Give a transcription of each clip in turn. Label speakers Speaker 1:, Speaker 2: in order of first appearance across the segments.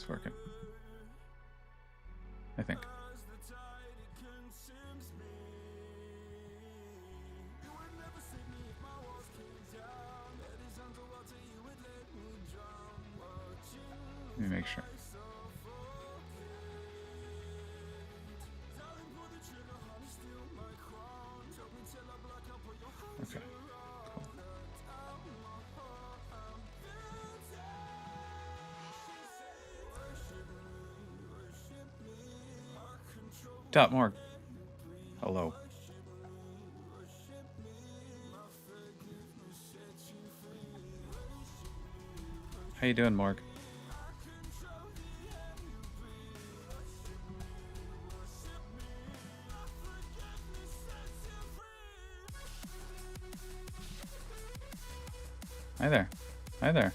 Speaker 1: It's working. I think. Let me make sure. Okay. Cool. Dot Morg. Hello. How you doing, Morg? Hi there. Hi there.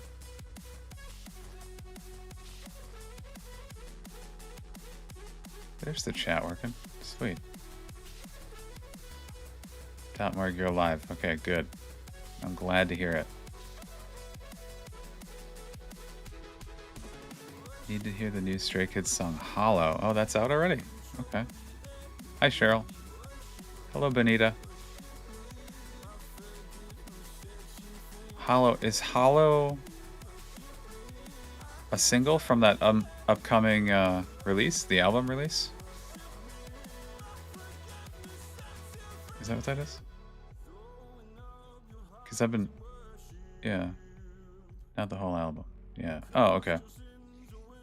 Speaker 1: There's the chat working. Sweet. Mark, you're alive. Okay, good. I'm glad to hear it. Need to hear the new Stray Kids song, Hollow. Oh, that's out already? Okay. Hi, Cheryl. Hello, Benita. Hollow. Is Hollow a single from that upcoming release? The album release? Is that what that is? Because I've been... Yeah. Not the whole album. Yeah. Oh, okay.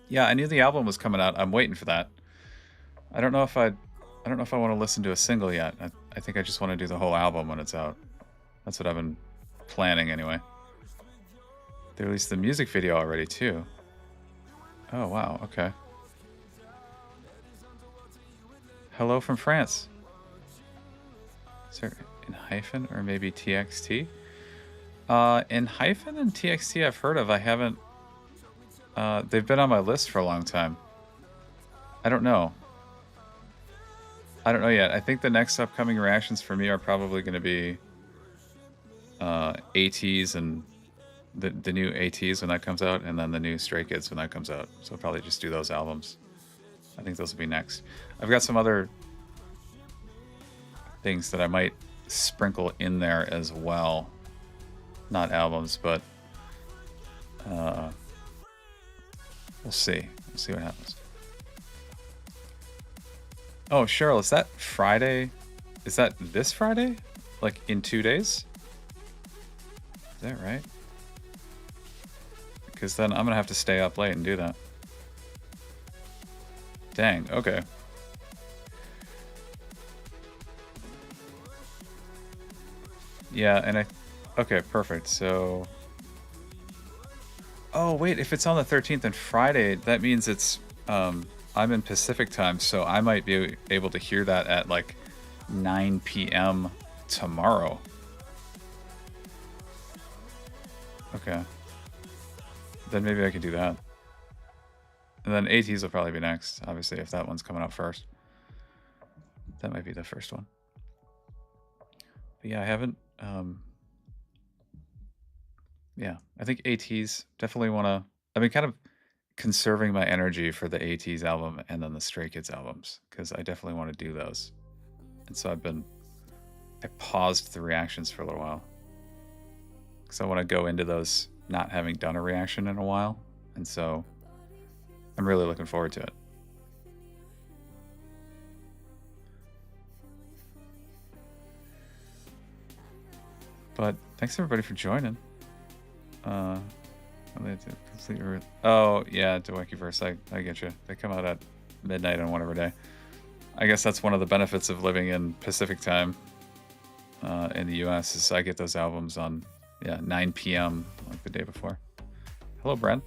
Speaker 1: Yeah, I knew the album was coming out. I'm waiting for that. I don't know if I want to listen to a single yet. I think I just want to do the whole album when it's out. That's what I've been planning anyway. They released the music video already too. Oh wow, okay. Hello from France. Is there in hyphen or maybe TXT? In hyphen and TXT I've heard of. I haven't... they've been on my list for a long time. I don't know. I don't know yet. I think the next upcoming reactions for me are probably going to be ATs and the new ATs when that comes out, and then the new Stray Kids when that comes out. So I'll probably just do those albums. I think those will be next. I've got some other things that I might sprinkle in there as well. Not albums, but we'll see. We'll see what happens. Oh, Cheryl, is that Friday? Is that this Friday? Like in 2 days? Is that right? Because then I'm gonna have to stay up late and do that. Dang, okay. Yeah, and okay, perfect. So... Oh, wait, if it's on the 13th and Friday, that means it's... I'm in Pacific time, so I might be able to hear that at like 9 p.m. tomorrow. Okay. Then maybe I could do that. And then ATs will probably be next, obviously, if that one's coming out first. That might be the first one. But yeah, I haven't... yeah, I think ATs definitely want to... I've been kind of conserving my energy for the ATs album and then the Stray Kids albums, because I definitely want to do those. And so I paused the reactions for a little while, because I want to go into those not having done a reaction in a while. And so I'm really looking forward to it. But thanks everybody for joining. Oh yeah, Dwekiverse, I get you. They come out at midnight on whatever day. I guess that's one of the benefits of living in Pacific time in the US is I get those albums on 9 p.m. like the day before. Hello, Brent.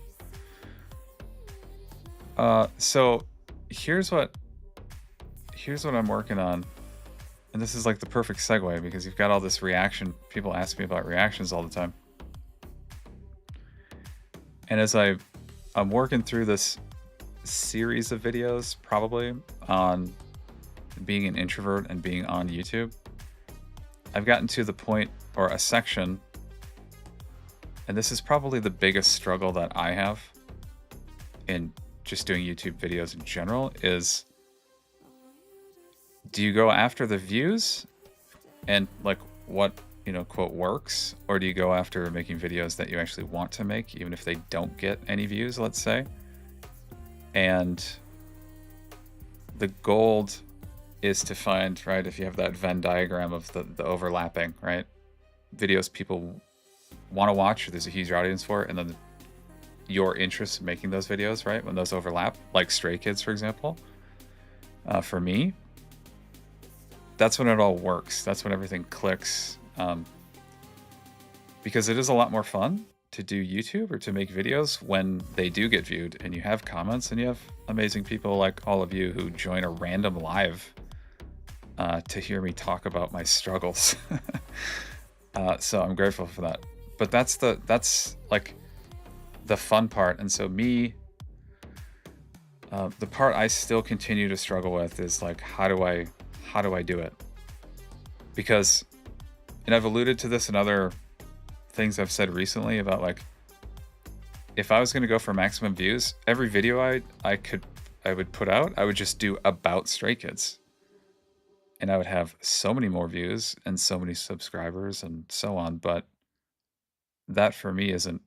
Speaker 1: So here's what I'm working on. And this is like the perfect segue because you've got all this reaction. People ask me about reactions all the time. And as I'm working through this series of videos, probably on being an introvert and being on YouTube, I've gotten to the point or a section, and this is probably the biggest struggle that I have in just doing YouTube videos in general is, do you go after the views and like what, quote works, or do you go after making videos that you actually want to make, even if they don't get any views, let's say? And the gold is to find, right, if you have that Venn diagram of the overlapping, right, videos people want to watch, or there's a huge audience for, and then your interest in making those videos, right, when those overlap, like Stray Kids, for example. For me, that's when it all works. That's when everything clicks. Because it is a lot more fun to do YouTube or to make videos when they do get viewed and you have comments and you have amazing people like all of you who join a random live to hear me talk about my struggles. So I'm grateful for that. But that's like the fun part. And so me, the part I still continue to struggle with is like, how do I do it? Because, and I've alluded to this in other things I've said recently about, like, if I was going to go for maximum views, every video I would put out, I would just do about Stray Kids, and I would have so many more views and so many subscribers and so on. But that for me isn't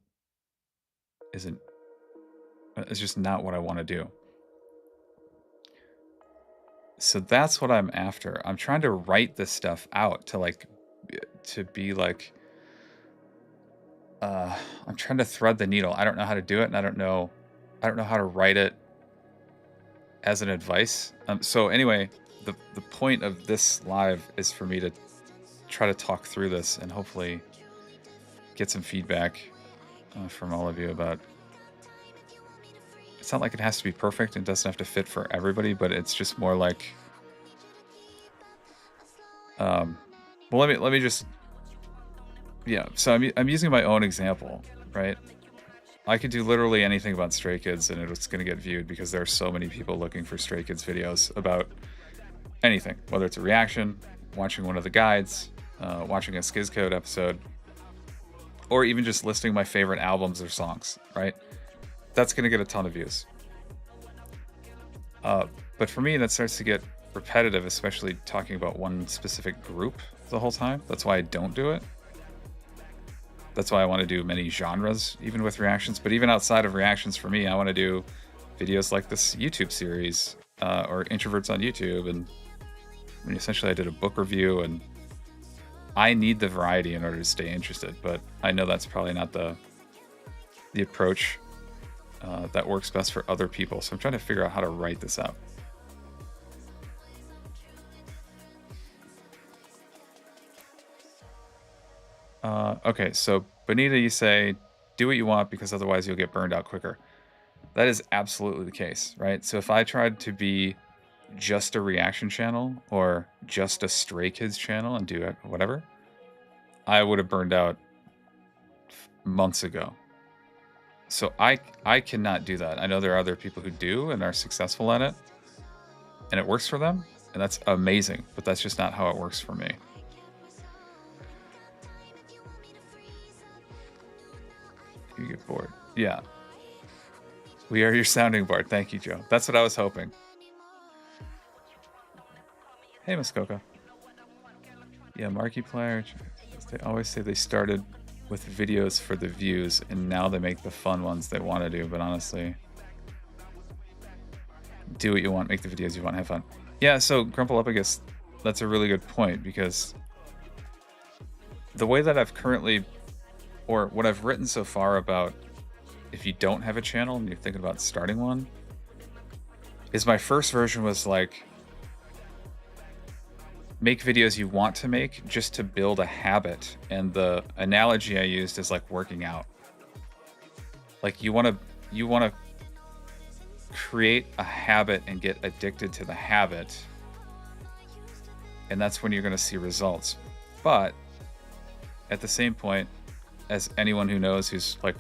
Speaker 1: it's just not what I want to do. So that's what I'm after. I'm trying to write this stuff out to be like, I'm trying to thread the needle. I don't know how to do it, and I don't know how to write it as an advice. So anyway, the point of this live is for me to try to talk through this and hopefully get some feedback from all of you about. It's not like it has to be perfect and doesn't have to fit for everybody, but it's just more like, well, let me just, yeah. So I'm using my own example, right? I could do literally anything about Stray Kids and it's going to get viewed because there are so many people looking for Stray Kids videos about anything, whether it's a reaction, watching one of the guides, watching a Skizcode episode, or even just listing my favorite albums or songs, right? That's going to get a ton of views. But for me, that starts to get repetitive, especially talking about one specific group the whole time. That's why I don't do it. That's why I want to do many genres, even with reactions. But even outside of reactions, for me, I want to do videos like this YouTube series, or Introverts on YouTube. And I mean, essentially, I did a book review, and I need the variety in order to stay interested. But I know that's probably not the approach that works best for other people. So I'm trying to figure out how to write this out. Okay, so Bonita, you say, do what you want because otherwise you'll get burned out quicker. That is absolutely the case, right? So if I tried to be just a reaction channel or just a Stray Kids channel and do whatever, I would have burned out months ago. So I cannot do that. I know there are other people who do and are successful at it, and it works for them, and that's amazing, but that's just not how it works for me. You get bored. Yeah. We are your sounding board. Thank you, Joe. That's what I was hoping. Hey, Muskoka. Yeah, Markiplier. They always say they started with videos for the views, and now they make the fun ones they want to do. But honestly, do what you want, make the videos you want, have fun. Yeah, so Grumple Up, I guess that's a really good point, because the way that I've currently, or what I've written so far about if you don't have a channel and you're thinking about starting one, is my first version was like, make videos you want to make just to build a habit. And the analogy I used is like working out. Like you want to create a habit and get addicted to the habit, and that's when you're going to see results. But at the same point, as anyone who knows who's like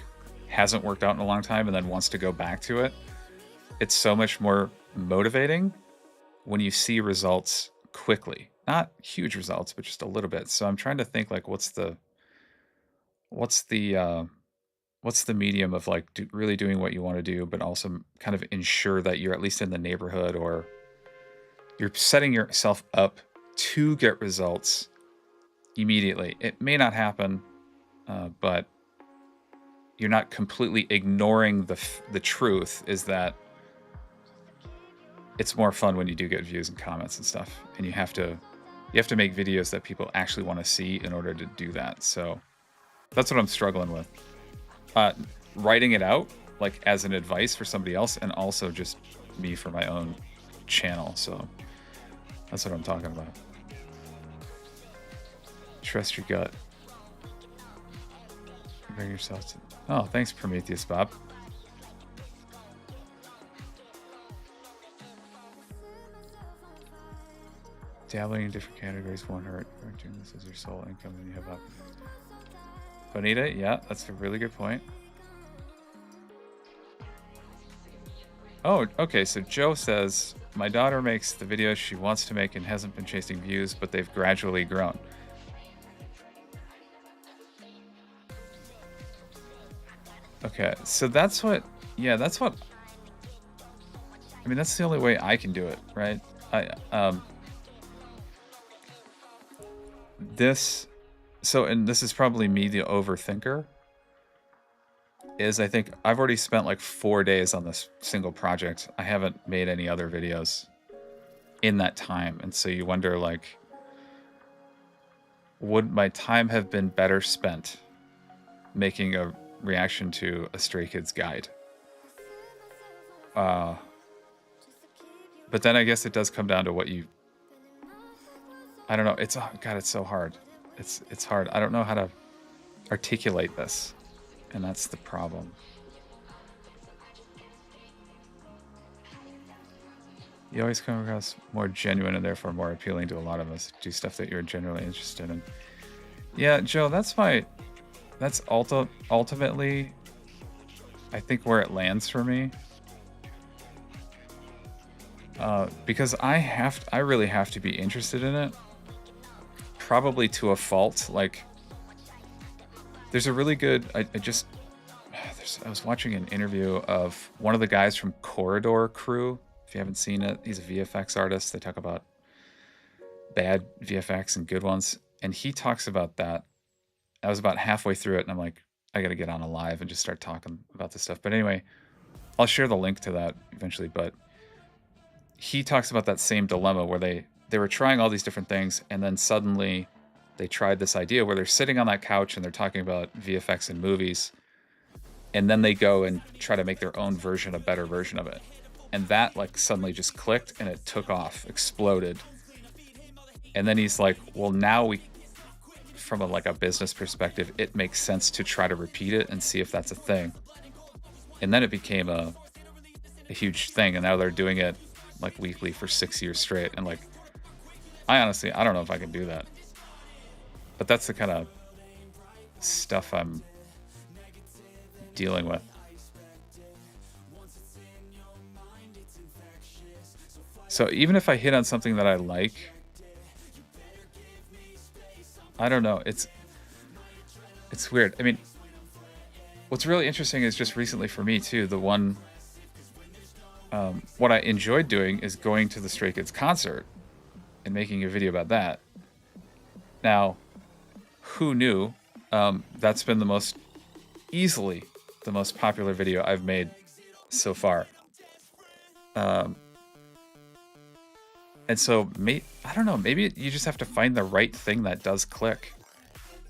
Speaker 1: hasn't worked out in a long time and then wants to go back to it, it's so much more motivating when you see results quickly. Not huge results, but just a little bit. So I'm trying to think like what's the what's the medium of like really doing what you want to do, but also kind of ensure that you're at least in the neighborhood, or you're setting yourself up to get results immediately. It may not happen, but you're not completely ignoring the truth is that it's more fun when you do get views and comments and stuff, and you have to make videos that people actually want to see in order to do that. So that's what I'm struggling with. Writing it out like as an advice for somebody else, and also just me for my own channel. So that's what I'm talking about. Trust your gut. Bring yourself to... Oh, thanks, Prometheus Bob. Dabbling in different categories won't hurt. You're doing this as your sole income and you have up. Bonita, yeah, that's a really good point. Oh, okay, so Joe says, my daughter makes the videos she wants to make and hasn't been chasing views, but they've gradually grown. Okay, so that's what, yeah, that's what, I mean, that's the only way I can do it, right? And this is probably me, the overthinker, is I think I've already spent like 4 days on this single project. I haven't made any other videos in that time. And so you wonder, like, would my time have been better spent making a reaction to a Stray Kids guide? But then I guess it does come down to what you, I don't know. It's, oh God, it's so hard. It's hard. I don't know how to articulate this, and that's the problem. You always come across more genuine and therefore more appealing to a lot of us. Do stuff that you're generally interested in. Yeah, Joe, that's ultimately, I think, where it lands for me. Because I really have to be interested in it. Probably to a fault. Like, there's a really good, I was watching an interview of one of the guys from Corridor Crew. If you haven't seen it, he's a VFX artist. They talk about bad VFX and good ones. And he talks about that. I was about halfway through it, and I'm like, I got to get on a live and just start talking about this stuff. But anyway, I'll share the link to that eventually. But he talks about that same dilemma where they were trying all these different things, and then suddenly they tried this idea where they're sitting on that couch and they're talking about VFX in movies, and then they go and try to make their own version, a better version of it. And that like suddenly just clicked and it took off, exploded. And then he's like, well, now from a business perspective, it makes sense to try to repeat it and see if that's a thing. And then it became a huge thing, and now they're doing it like weekly for 6 years straight. And like, I don't know if I can do that. But that's the kind of stuff I'm dealing with. So even if I hit on something that I like, I don't know. It's weird. I mean, what's really interesting is just recently for me too, the one, what I enjoyed doing is going to the Stray Kids concert and making a video about that. Now, who knew? That's been easily the most popular video I've made so far. And so, I don't know, maybe you just have to find the right thing that does click.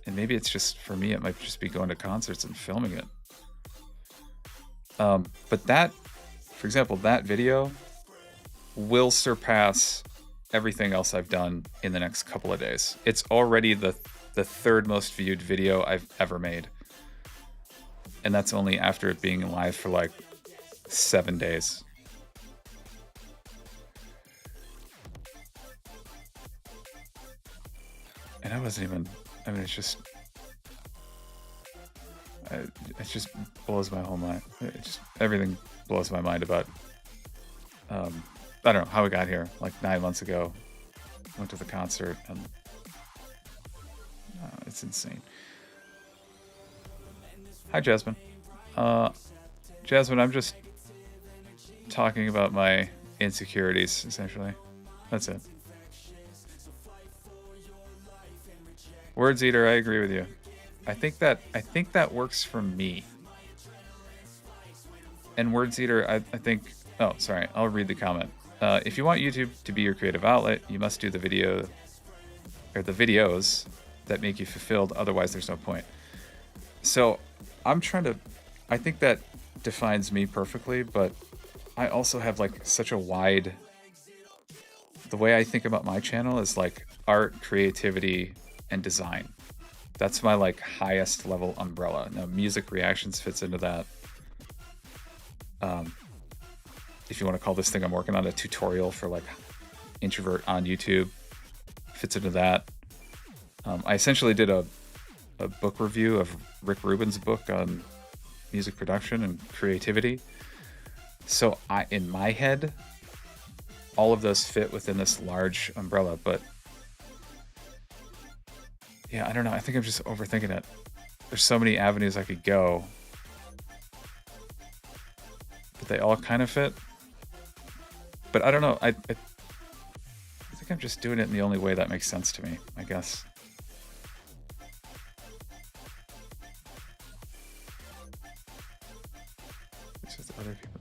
Speaker 1: And maybe it's just, for me, it might just be going to concerts and filming it. But that, for example, that video will surpass everything else I've done in the next couple of days. It's already the third most viewed video I've ever made. And that's only after it being live for like 7 days. And I wasn't even, I mean, it just blows my whole mind. Everything blows my mind about, I don't know how we got here. Like 9 months ago, went to the concert, and it's insane. Hi, Jasmine. Jasmine, I'm just talking about my insecurities, essentially. That's it. Words Eater, I agree with you. I think that works for me. And Words Eater, I think. Oh, sorry. I'll read the comment. If you want YouTube to be your creative outlet, you must do the video or the videos that make you fulfilled. Otherwise, there's no point. So I'm trying to. I think that defines me perfectly, but I also have like such a wide. The way I think about my channel is like art, creativity, and design. That's my like highest level umbrella. Now, music reactions fits into that. If you want to call this thing I'm working on a tutorial for like introvert on YouTube, fits into that. I essentially did a book review of Rick Rubin's book on music production and creativity. So in my head, all of those fit within this large umbrella, but yeah, I don't know. I think I'm just overthinking it. There's so many avenues I could go, but they all kind of fit. But I don't know. I think I'm just doing it in the only way that makes sense to me, I guess. It's just other people.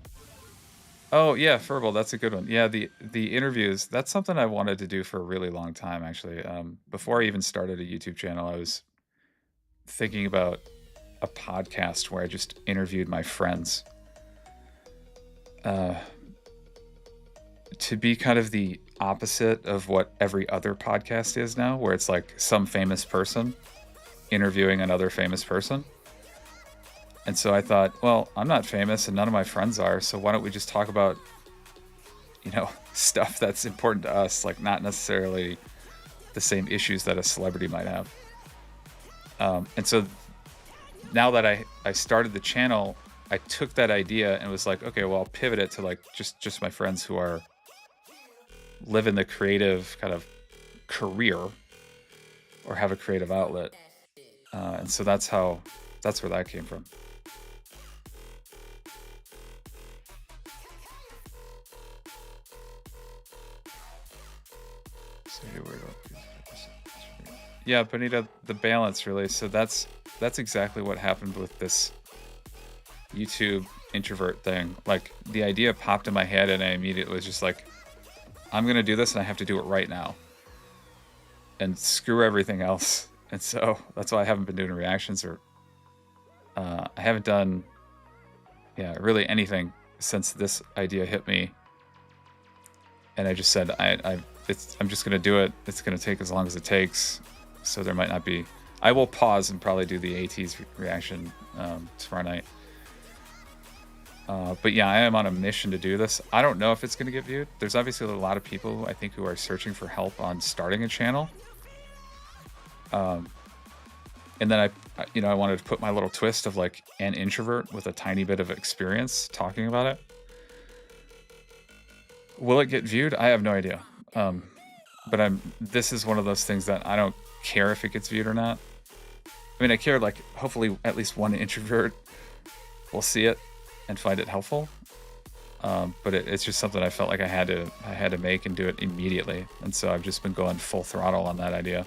Speaker 1: Oh yeah, Furball, that's a good one. Yeah, the interviews, that's something I wanted to do for a really long time, actually. Before I even started a YouTube channel, I was thinking about a podcast where I just interviewed my friends. To be kind of the opposite of what every other podcast is now, where it's like some famous person interviewing another famous person. And so I thought, well, I'm not famous and none of my friends are, so why don't we just talk about, stuff that's important to us, like not necessarily the same issues that a celebrity might have. And so now that I started the channel, I took that idea and was like, okay, well, I'll pivot it to like just my friends who are live in the creative kind of career or have a creative outlet. And so that's where that came from. Yeah, Bonita, the balance really. So that's exactly what happened with this YouTube introvert thing. Like the idea popped in my head and I immediately was just like, I'm gonna do this and I have to do it right now. And screw everything else. And so that's why I haven't been doing reactions or I haven't done really anything since this idea hit me. And I just said I'm just gonna do it. It's gonna take as long as it takes. So there might not be. I will pause and probably do the AT's reaction tomorrow night. But yeah, I am on a mission to do this. I don't know if it's going to get viewed. There's obviously a lot of people I think who are searching for help on starting a channel. And then I wanted to put my little twist of like an introvert with a tiny bit of experience talking about it. Will it get viewed? I have no idea. But this is one of those things that I don't care if it gets viewed or not. I mean, I care like hopefully at least one introvert will see it and find it helpful. But it's just something I felt like I had to make and do it immediately. And so I've just been going full throttle on that idea.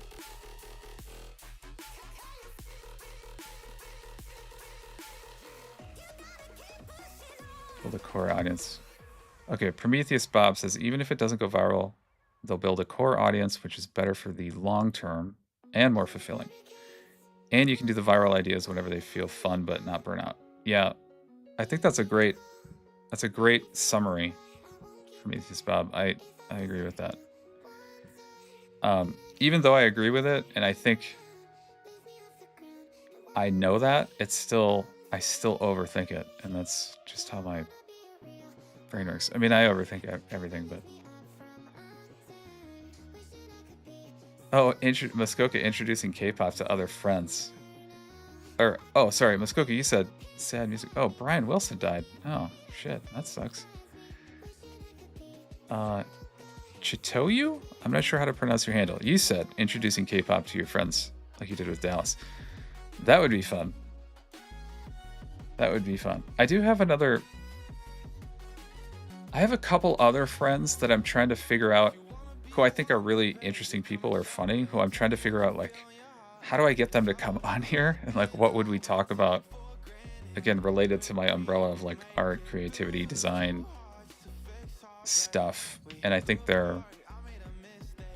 Speaker 1: Build a core audience. Okay, Prometheus Bob says, even if it doesn't go viral, they'll build a core audience, which is better for the long term and more fulfilling. And you can do the viral ideas whenever they feel fun but not burn out. Yeah, I think that's a great summary for me, Bob. I agree with that. Even though I agree with it, and I think I know that, I still overthink it, and that's just how my brain works. I mean, I overthink everything, but Muskoka introducing K-pop to other friends. Muskoka, you said sad music. Oh, Brian Wilson died. Oh, shit, that sucks. Chitoyu? I'm not sure how to pronounce your handle. You said introducing K-pop to your friends like you did with Dallas. That would be fun. That would be fun. I do have another... I have a couple other friends that I'm trying to figure out who I think are really interesting people or funny, who I'm trying to figure out, like, how do I get them to come on here? And, like, what would we talk about? Again, related to my umbrella of, like, art, creativity, design stuff. And I think they're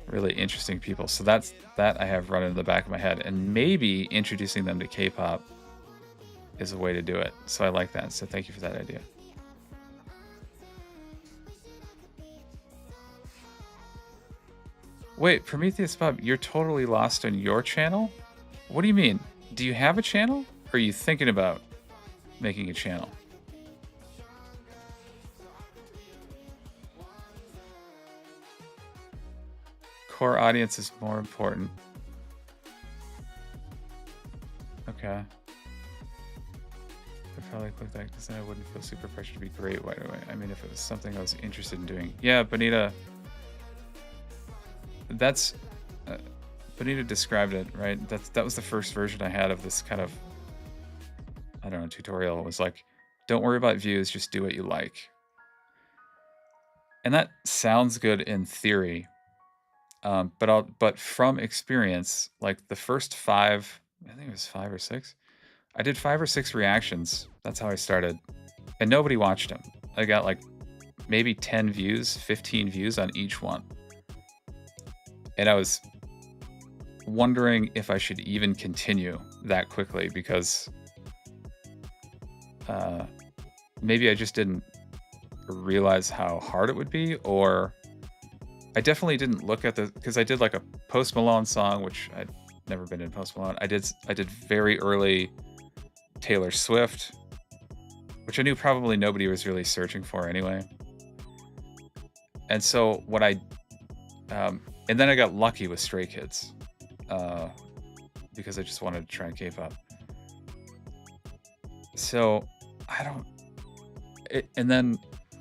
Speaker 1: really interesting people. So that I have running in the back of my head. And maybe introducing them to K-pop is a way to do it. So I like that. So thank you for that idea. Wait, Prometheus Bob, you're totally lost on your channel? What do you mean? Do you have a channel? Or are you thinking about making a channel? Core audience is more important. Okay. If I like that design, I wouldn't feel super pressured to be great right away. I mean, if it was something I was interested in doing. Yeah, Bonita. That's... Bonita described it, right? That was the first version I had of this kind of... I don't know, tutorial. It was like, don't worry about views, just do what you like. And that sounds good in theory. But from experience, like the first 5, I think it was 5 or 6, I did 5 or 6 reactions. That's how I started. And nobody watched them. I got like maybe 10 views, 15 views on each one. And I was wondering if I should even continue that quickly because maybe I just didn't realize how hard it would be, or I definitely didn't look at because I did like a Post Malone song, which I'd never been in Post Malone. I did very early Taylor Swift, which I knew probably nobody was really searching for anyway. And so what and then I got lucky with Stray Kids because I just wanted to try and K-pop. So and then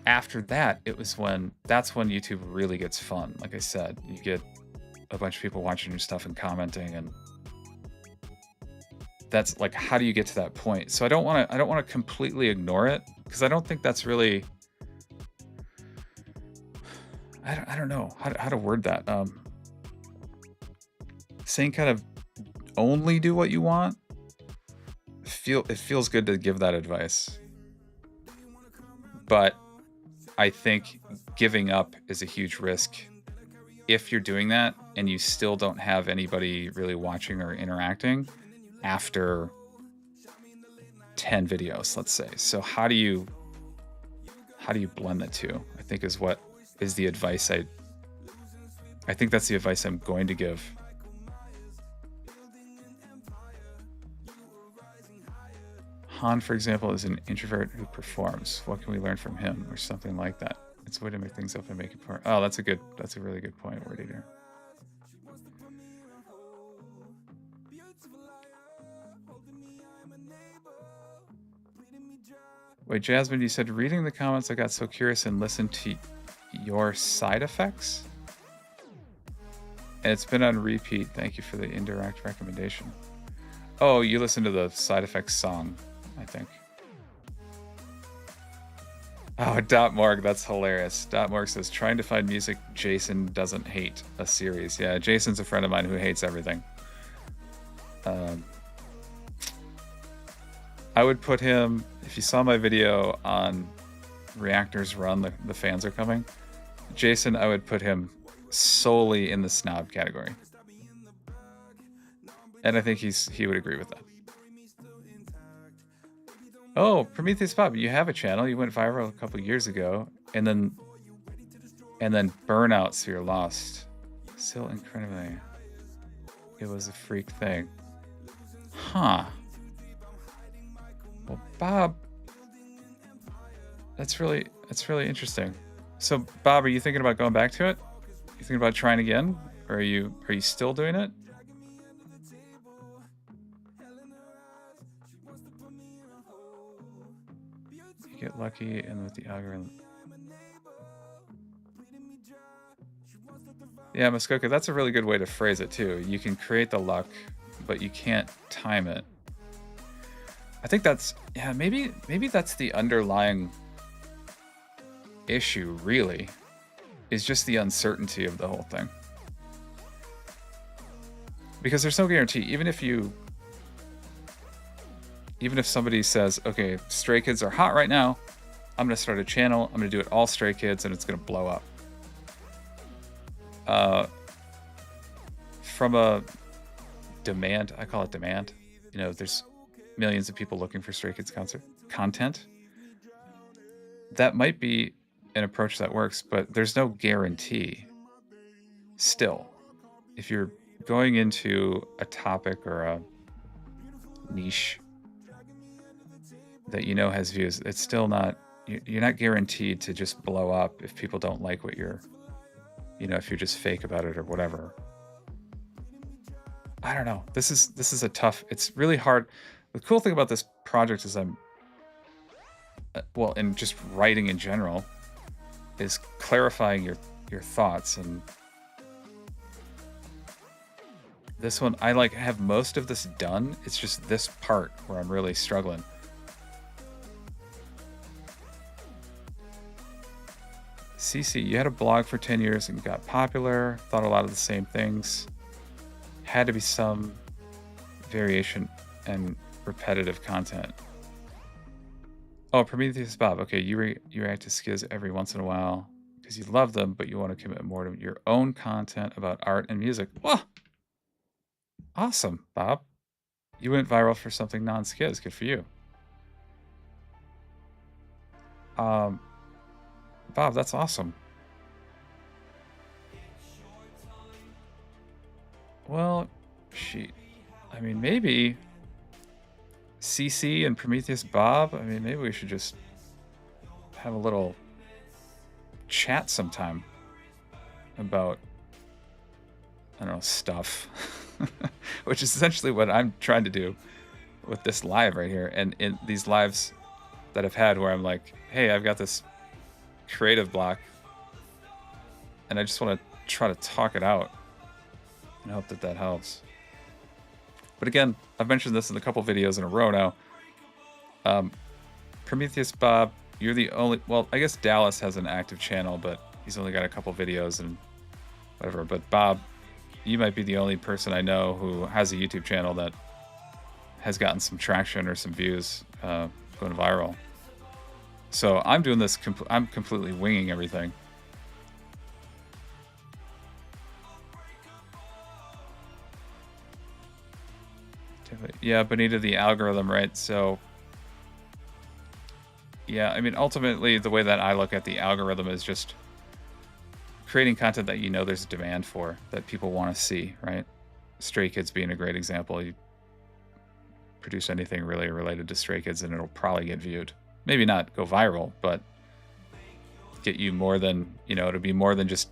Speaker 1: after that, that's when YouTube really gets fun. Like I said, you get a bunch of people watching your stuff and commenting, and that's like, how do you get to that point? So I don't want to completely ignore it, because I don't think that's really, I don't know how to word that. Saying kind of only do what you want, it feels good to give that advice. But I think giving up is a huge risk if you're doing that and you still don't have anybody really watching or interacting after 10 videos, let's say. So how do you blend the two? I think is the advice I think that's the advice I'm going to give. Han, for example, is an introvert who performs. What can we learn from him, or something like that? It's a way to make things up and make it part. Oh, that's a really good point, Word Eater. Wait, Jasmine, you said reading the comments, I got so curious and listened to your side effects? And it's been on repeat. Thank you for the indirect recommendation. Oh, you listened to the side effects song, I think. Oh, Dot.Morg, that's hilarious. Dot.Morg says, trying to find music Jason doesn't hate a series. Yeah, Jason's a friend of mine who hates everything. I would put him, if you saw my video on Reactors Run, the fans are coming, Jason, I would put him solely in the snob category. And I think he would agree with that. Oh, Prometheus Pop, you have a channel. You went viral a couple years ago, and then burnout, so you're lost. Still incredibly. It was a freak thing. Huh. Well, Bob, that's really interesting. So, Bob, are you thinking about going back to it? You thinking about trying again, or are you still doing it? Get lucky and with the algorithm. Yeah, Muskoka, that's a really good way to phrase it too. You can create the luck, but you can't time it. I think that's, yeah, maybe that's the underlying issue, really, is just the uncertainty of the whole thing. Because there's no guarantee, even if somebody says, okay, Stray Kids are hot right now, I'm going to start a channel, I'm going to do it all Stray Kids, and it's going to blow up. From a demand, I call it demand, there's millions of people looking for Stray Kids content. That might be an approach that works, but there's no guarantee. Still, if you're going into a topic or a niche that has views, it's still not, you're not guaranteed to just blow up if people don't like what you're, if you're just fake about it or whatever. I don't know. This is a tough, it's really hard. The cool thing about this project is and just writing in general, is clarifying your thoughts. And this one, I have most of this done. It's just this part where I'm really struggling. CC, you had a blog for 10 years and got popular, thought a lot of the same things. Had to be some variation and repetitive content. Oh, Prometheus Bob. Okay, you react to skiz every once in a while because you love them, but you want to commit more to your own content about art and music. Whoa! Awesome, Bob. You went viral for something non-skiz. Good for you. Bob, that's awesome. Well, I mean, maybe CC and Prometheus Bob, I mean, maybe we should just have a little chat sometime about, I don't know, stuff, which is essentially what I'm trying to do with this live right here. And in these lives that I've had where I'm like, hey, I've got this creative block and I just want to try to talk it out and hope that helps. But again, I've mentioned this in a couple videos in a row now. Prometheus Bob, you're the only, well, I guess Dallas has an active channel, but he's only got a couple videos and whatever. But Bob, you might be the only person I know who has a YouTube channel that has gotten some traction or some views going viral. So I'm doing this, I'm completely winging everything. Yeah, Bonita, the algorithm, right? So, yeah, I mean, ultimately, the way that I look at the algorithm is just creating content that there's a demand for, that people want to see, right? Stray Kids being a great example. You produce anything really related to Stray Kids and it'll probably get viewed. Maybe not go viral, but get you more than, it'll be more than just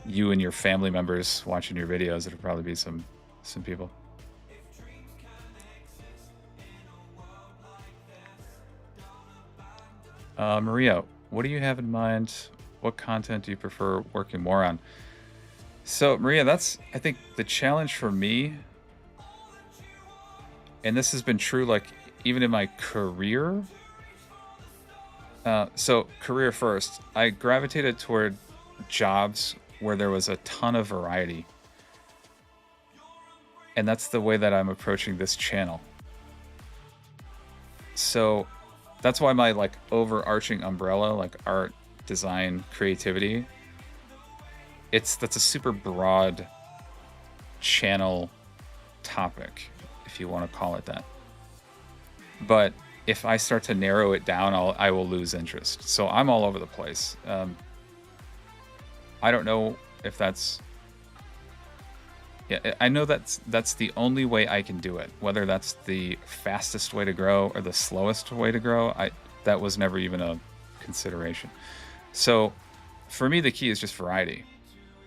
Speaker 1: you and your family members watching your videos. It'll probably be some people. Maria, what do you have in mind? What content do you prefer working more on? So, Maria, that's, I think, the challenge for me, and this has been true, even in my career. So, career first, I gravitated toward jobs where there was a ton of variety. And that's the way that I'm approaching this channel. So, that's why my overarching umbrella, art, design, creativity, that's a super broad channel topic, if you want to call it that. But if I start to narrow it down, I will lose interest. So I'm all over the place. I don't know if that's, yeah, I know that's the only way I can do it. Whether that's the fastest way to grow or the slowest way to grow, that was never even a consideration. So for me, the key is just variety.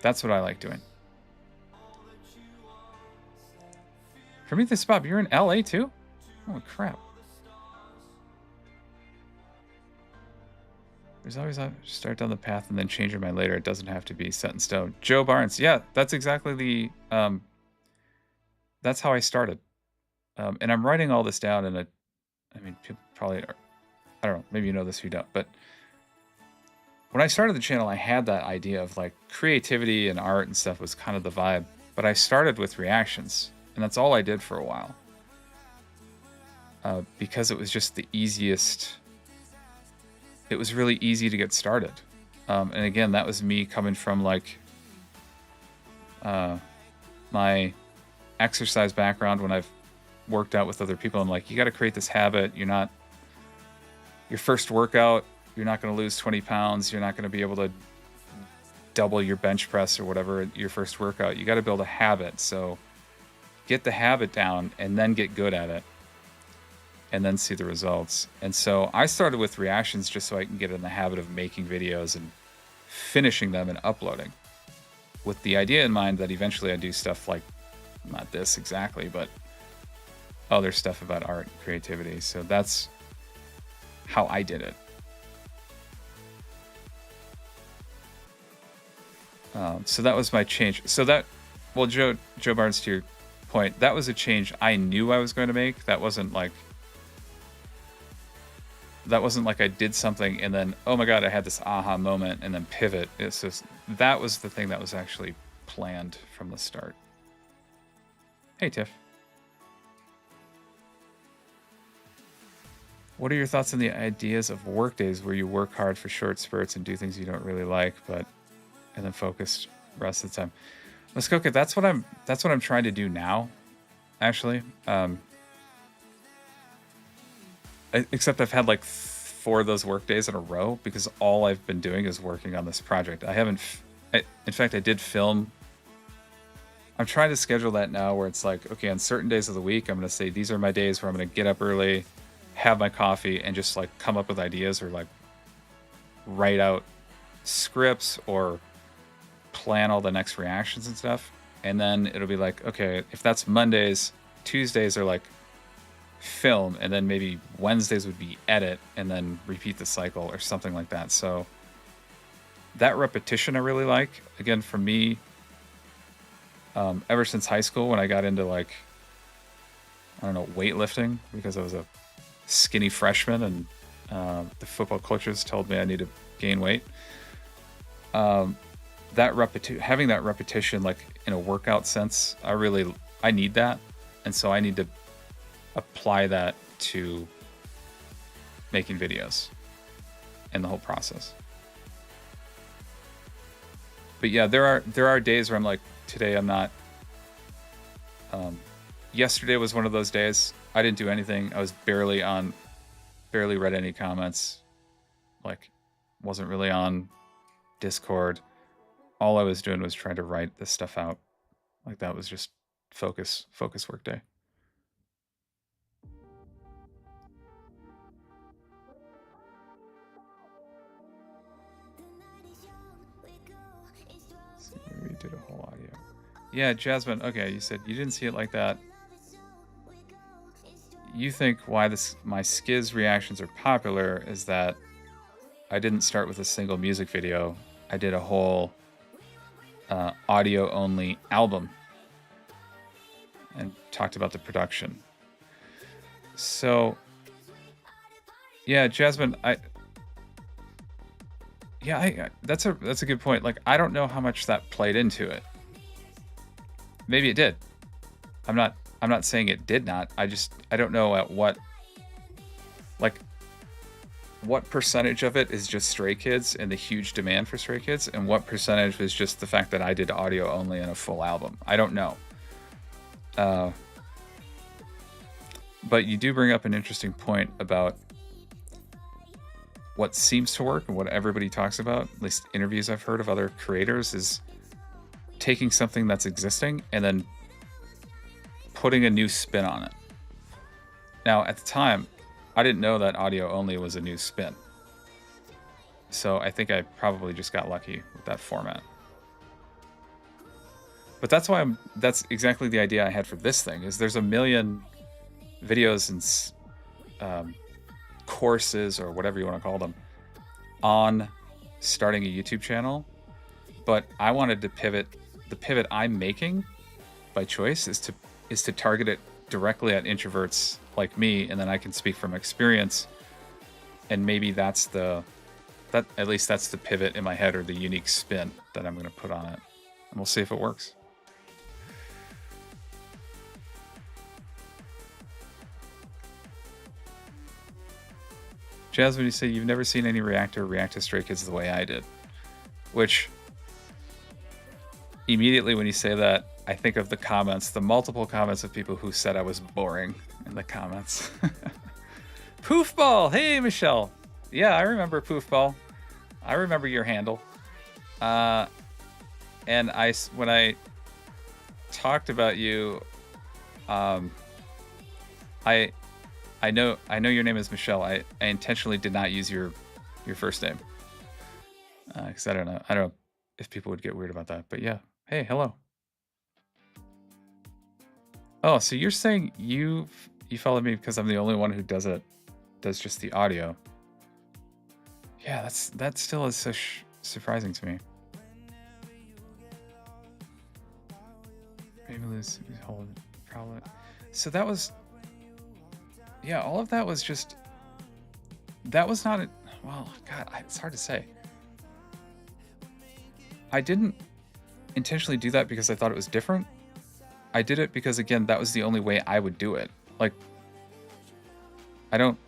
Speaker 1: That's what I like doing. For me, this Bob, you're in LA too? Holy crap. There's always a start down the path and then change your mind later. It doesn't have to be set in stone. Joe Barnes. Yeah, that's exactly the, that's how I started. And I'm writing all this down in I mean, people probably are, I don't know, maybe you know this if you don't, but when I started the channel, I had that idea of like creativity and art and stuff was kind of the vibe, but I started with reactions, and that's all I did for a while. Because it was just the easiest, it was really easy to get started. And again, that was me coming from like my exercise background. When I've worked out with other people, I'm like, you got to create this habit. Your first workout, you're not going to lose 20 pounds. You're not going to be able to double your bench press or whatever your first workout. You got to build a habit. So get the habit down and then get good at it and then see the results. And so I started with reactions just so I can get in the habit of making videos and finishing them and uploading, with the idea in mind that eventually I do stuff like, not this exactly, but other stuff about art and creativity. So that's how I did it. So that was my change. So that, well, Joe Barnes, to your point, that was a change I knew I was going to make. That wasn't like I did something and then, oh my God, I had this aha moment and then pivot. It's just, that was the thing that was actually planned from the start. Hey, Tiff. What are your thoughts on the ideas of work days where you work hard for short spurts and do things you don't really like, and then focus rest of the time? Muskoka, that's what I'm trying to do now, actually. Except I've had like 4 of those work days in a row because all I've been doing is working on this project. In fact, I did film. I'm trying to schedule that now where it's like, okay, on certain days of the week, I'm going to say, these are my days where I'm going to get up early, have my coffee, and just like come up with ideas or like write out scripts or plan all the next reactions and stuff. And then it'll be like, okay, if that's Mondays, Tuesdays are like film, and then maybe Wednesdays would be edit, and then repeat the cycle or something like that. So that repetition I really like. Again, for me, ever since high school, when I got into like, I don't know, weightlifting, because I was a skinny freshman and the football coaches told me I need to gain weight. Having that repetition, like in a workout sense, I need that. And so I need to apply that to making videos and the whole process. But yeah, there are days where I'm like, today I'm not. Yesterday was one of those days. I didn't do anything. I was barely read any comments. Like, wasn't really on Discord. All I was doing was trying to write this stuff out. Like, that was just focus work day. We did a whole audio. Yeah, Jasmine. Okay, you said you didn't see it like that. You think why my Skiz reactions are popular is that I didn't start with a single music video. I did a whole audio-only album and talked about the production. So, yeah, Jasmine, that's a good point. Like, I don't know how much that played into it. Maybe it did. I'm not saying it did not. I don't know at what percentage of it is just Stray Kids and the huge demand for Stray Kids, and what percentage was just the fact that I did audio only in a full album. I don't know. But you do bring up an interesting point about what seems to work and what everybody talks about, at least interviews I've heard of other creators, is taking something that's existing and then putting a new spin on it. Now, at the time, I didn't know that audio only was a new spin. So I think I probably just got lucky with that format. But that's exactly the idea I had for this thing, is there's a million videos and courses, or whatever you want to call them, on starting a YouTube channel. But I wanted to pivot. The pivot I'm making by choice is to target it directly at introverts like me, and then I can speak from experience, and maybe that's at least that's the pivot in my head, or the unique spin that I'm going to put on it, and we'll see if it works. Jasmine, you say you've never seen any reactor react to Stray Kids the way I did, which immediately when you say that, I think of the comments, the multiple comments of people who said I was boring in the comments. Poofball! Hey, Michelle! Yeah, I remember Poofball. I remember your handle. And when I talked about you, I know your name is Michelle. I intentionally did not use your first name. Because I don't know if people would get weird about that. But yeah. Hey, hello. Oh, so you're saying you followed me because I'm the only one who does just the audio. Yeah, that still is so surprising to me. Maybe lose hold probably. So that was, yeah, all of that was just, that was not well, God, it's hard to say. I didn't intentionally do that because I thought it was different. I did it because, again, that was the only way I would do it. Like, I don't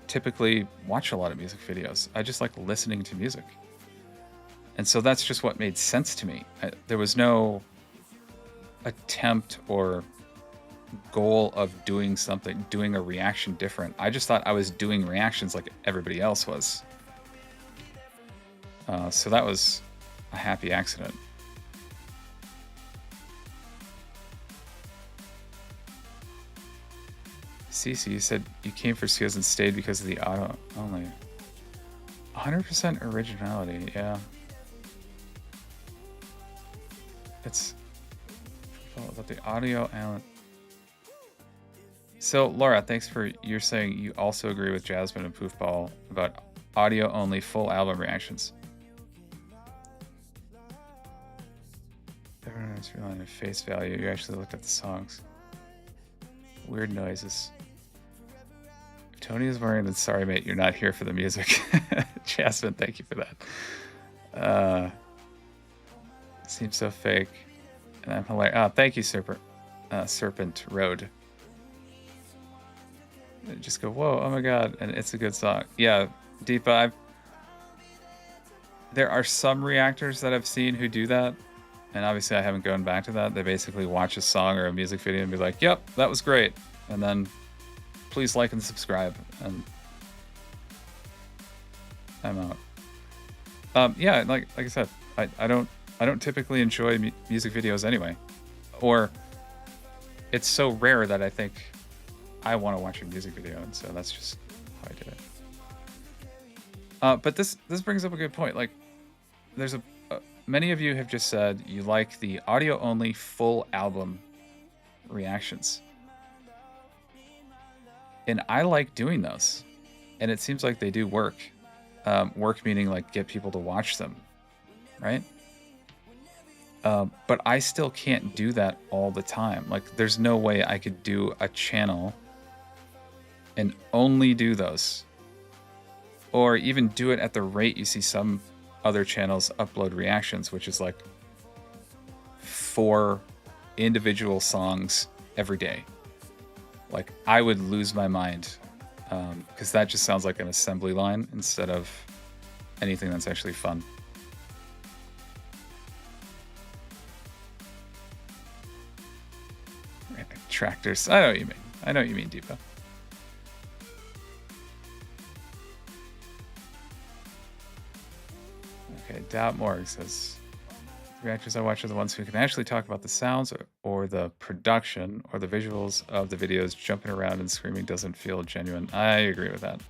Speaker 1: typically watch a lot of music videos. I just like listening to music. And so that's just what made sense to me. There was no attempt or goal of doing a reaction different. I just thought I was doing reactions like everybody else was. So that was a happy accident. Cece, you said you came for skills and stayed because of the audio only. 100% originality, yeah. It's about the audio and. So Laura, thanks for you're saying you also agree with Jasmine and Poofball about audio only full album reactions. Everyone's relying on face value. You actually looked at the songs. Weird noises. If Tony is wearing, then sorry, mate, you're not here for the music. Jasmine, thank you for that. Seems so fake. And I'm hilarious. Oh, thank you, Serpent Road. Just go, whoa, oh my god, and it's a good song. Yeah, Deepa, there are some reactors that I've seen who do that, and obviously I haven't gone back to that. They basically watch a song or a music video and be like, yep, that was great, and then please like and subscribe, and I'm out. Yeah, like I said, I don't typically enjoy music videos anyway, or it's so rare that I think I want to watch a music video, and so that's just how I did it. But this brings up a good point. Like, there's many of you have just said you like the audio only full album reactions, and I like doing those, and it seems like they do work. Work meaning like get people to watch them, right? But I still can't do that all the time. Like, there's no way I could do a channel and only do those, or even do it at the rate you see some other channels upload reactions, which is like 4 individual songs every day. Like, I would lose my mind, because that just sounds like an assembly line instead of anything that's actually fun. Tractors. I know what you mean, Deepa. Okay, Doubt Morg says, the reactors I watch are the ones who can actually talk about the sounds or the production or the visuals of the videos. Jumping around and screaming doesn't feel genuine. I agree with that.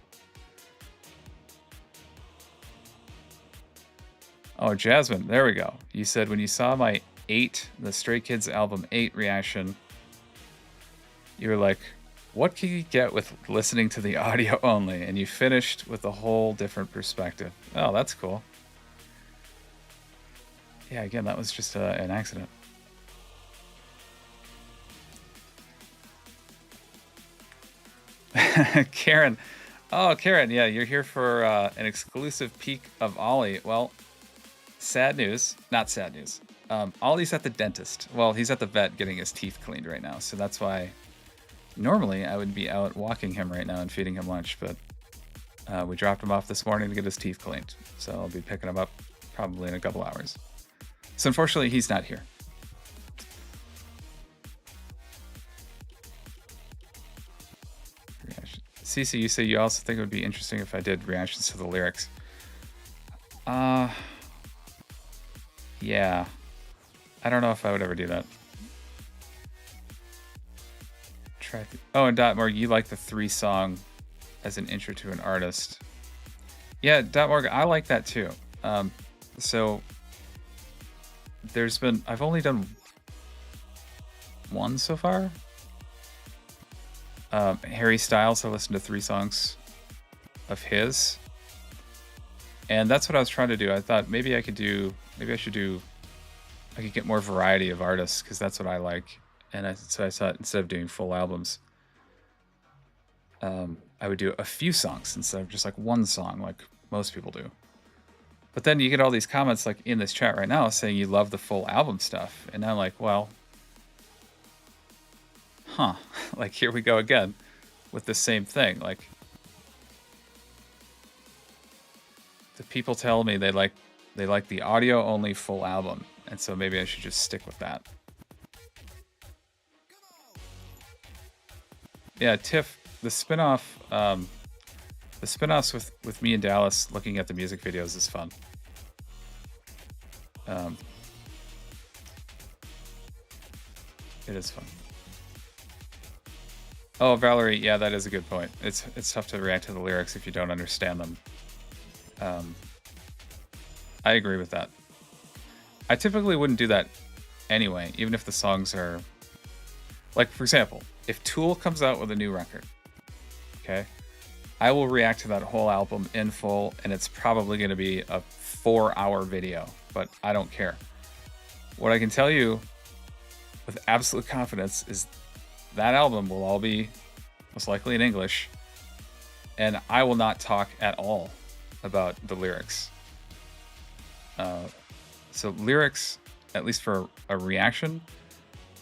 Speaker 1: Oh, Jasmine, there we go. You said when you saw my the Stray Kids album 8 reaction, you were like, what can you get with listening to the audio only? And you finished with a whole different perspective. Oh, that's cool. Yeah, again, that was just an accident. Karen. Oh, Karen, yeah, you're here for an exclusive peek of Ollie. Well, sad news. Not sad news. Ollie's at the dentist. Well, he's at the vet getting his teeth cleaned right now, so that's why normally I would be out walking him right now and feeding him lunch, but we dropped him off this morning to get his teeth cleaned, so I'll be picking him up probably in a couple hours. So unfortunately, he's not here. Cece, you say you also think it would be interesting if I did reactions to the lyrics. Yeah. I don't know if I would ever do that. Oh, and Dotmorg, you like the 3-song as an intro to an artist. Yeah, Dotmorg, I like that too. So I've only done one so far. Harry Styles, I listened to 3 songs of his. And that's what I was trying to do. I thought maybe I could get more variety of artists because that's what I like. And so I thought instead of doing full albums, I would do a few songs instead of just like one song like most people do. But then you get all these comments like in this chat right now saying you love the full album stuff. And I'm like, well, like here we go again with the same thing. Like the people tell me they like the audio only full album. And so maybe I should just stick with that. Yeah, Tiff, the spinoff, the spinoffs with me and Dallas looking at the music videos is fun. It is fun. Oh, Valerie, yeah, that is a good point. It's tough to react to the lyrics if you don't understand them. I agree with that. I typically wouldn't do that anyway, even if the songs are... Like, for example, if Tool comes out with a new record, okay, I will react to that whole album in full, and it's probably going to be a 4-hour video, but I don't care. What I can tell you with absolute confidence is that album will all be most likely in English, and I will not talk at all about the lyrics. So lyrics, at least for a reaction,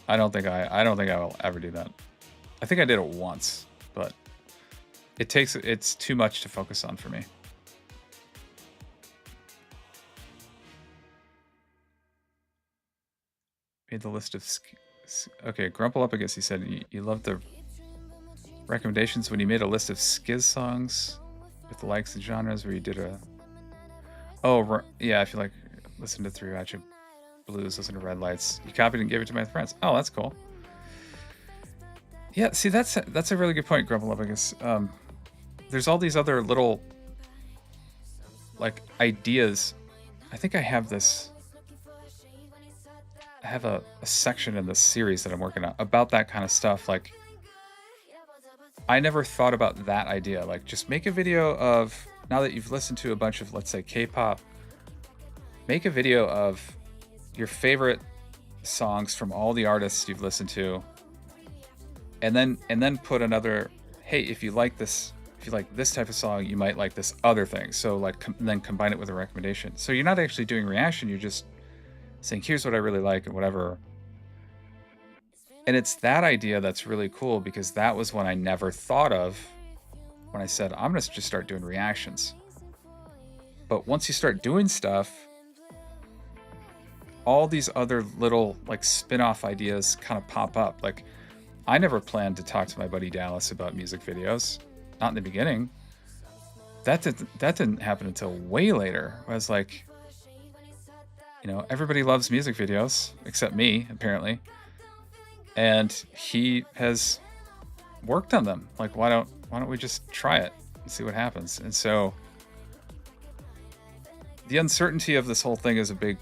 Speaker 1: I don't think I will ever do that. I think I did it once, but it's too much to focus on for me. Made the list of okay, Grumple Up, I guess he said you loved the recommendations when you made a list of Skiz songs with the likes and genres where you did a... Oh, yeah, I feel like listen to 3 Ratchet Blues, listen to Red Lights. You copied and gave it to my friends. Oh, that's cool. Yeah, see, that's a really good point, Grumble Up, I guess. There's all these other little, like, ideas. I think I have this... I have a section in this series that I'm working on about that kind of stuff. Like, I never thought about that idea. Like, just make a video of... Now that you've listened to a bunch of, let's say, K-pop, make a video of your favorite songs from all the artists you've listened to, and then put another, hey, if you like this type of song, you might like this other thing. So like, then combine it with a recommendation. So you're not actually doing reaction. You're just saying, here's what I really like and whatever. And it's that idea that's really cool because that was one I never thought of when I said, I'm going to just start doing reactions. But once you start doing stuff, all these other little like spin-off ideas kind of pop up. Like, I never planned to talk to my buddy Dallas about music videos. Not in the beginning. That didn't happen until way later. I was like, you know, everybody loves music videos except me, apparently. And he has worked on them. Like, why don't we just try it and see what happens? And so the uncertainty of this whole thing is a big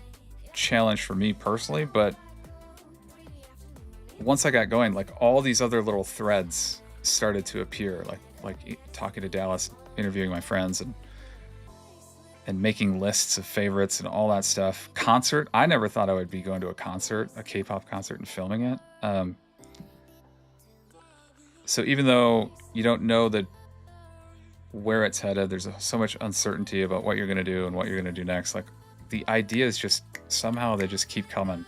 Speaker 1: challenge for me personally, but once I got going, like all these other little threads started to appear, like talking to Dallas, interviewing my friends, and making lists of favorites and all that stuff. Concert, I never thought I would be going to a concert, a K-pop concert, and filming it. So even though you don't know where it's headed, there's so much uncertainty about what you're going to do and what you're going to do next. Like the ideas just somehow they just keep coming,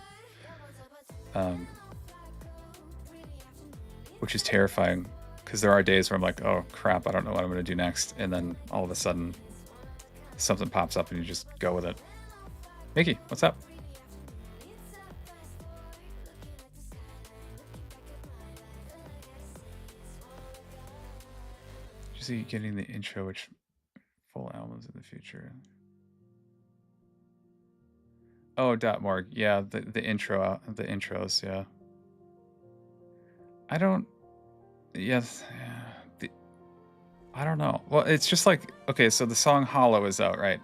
Speaker 1: which is terrifying because there are days where I'm like, oh crap, I don't know what I'm going to do next. And then all of a sudden something pops up and you just go with it. Mickey, what's up? Did you see getting the intro, which full albums in the future? Oh, .morg. Yeah, the intro, the intros, yeah. I don't, yes, yeah, I don't know. Well, it's just like, okay, so the song Hollow is out, right?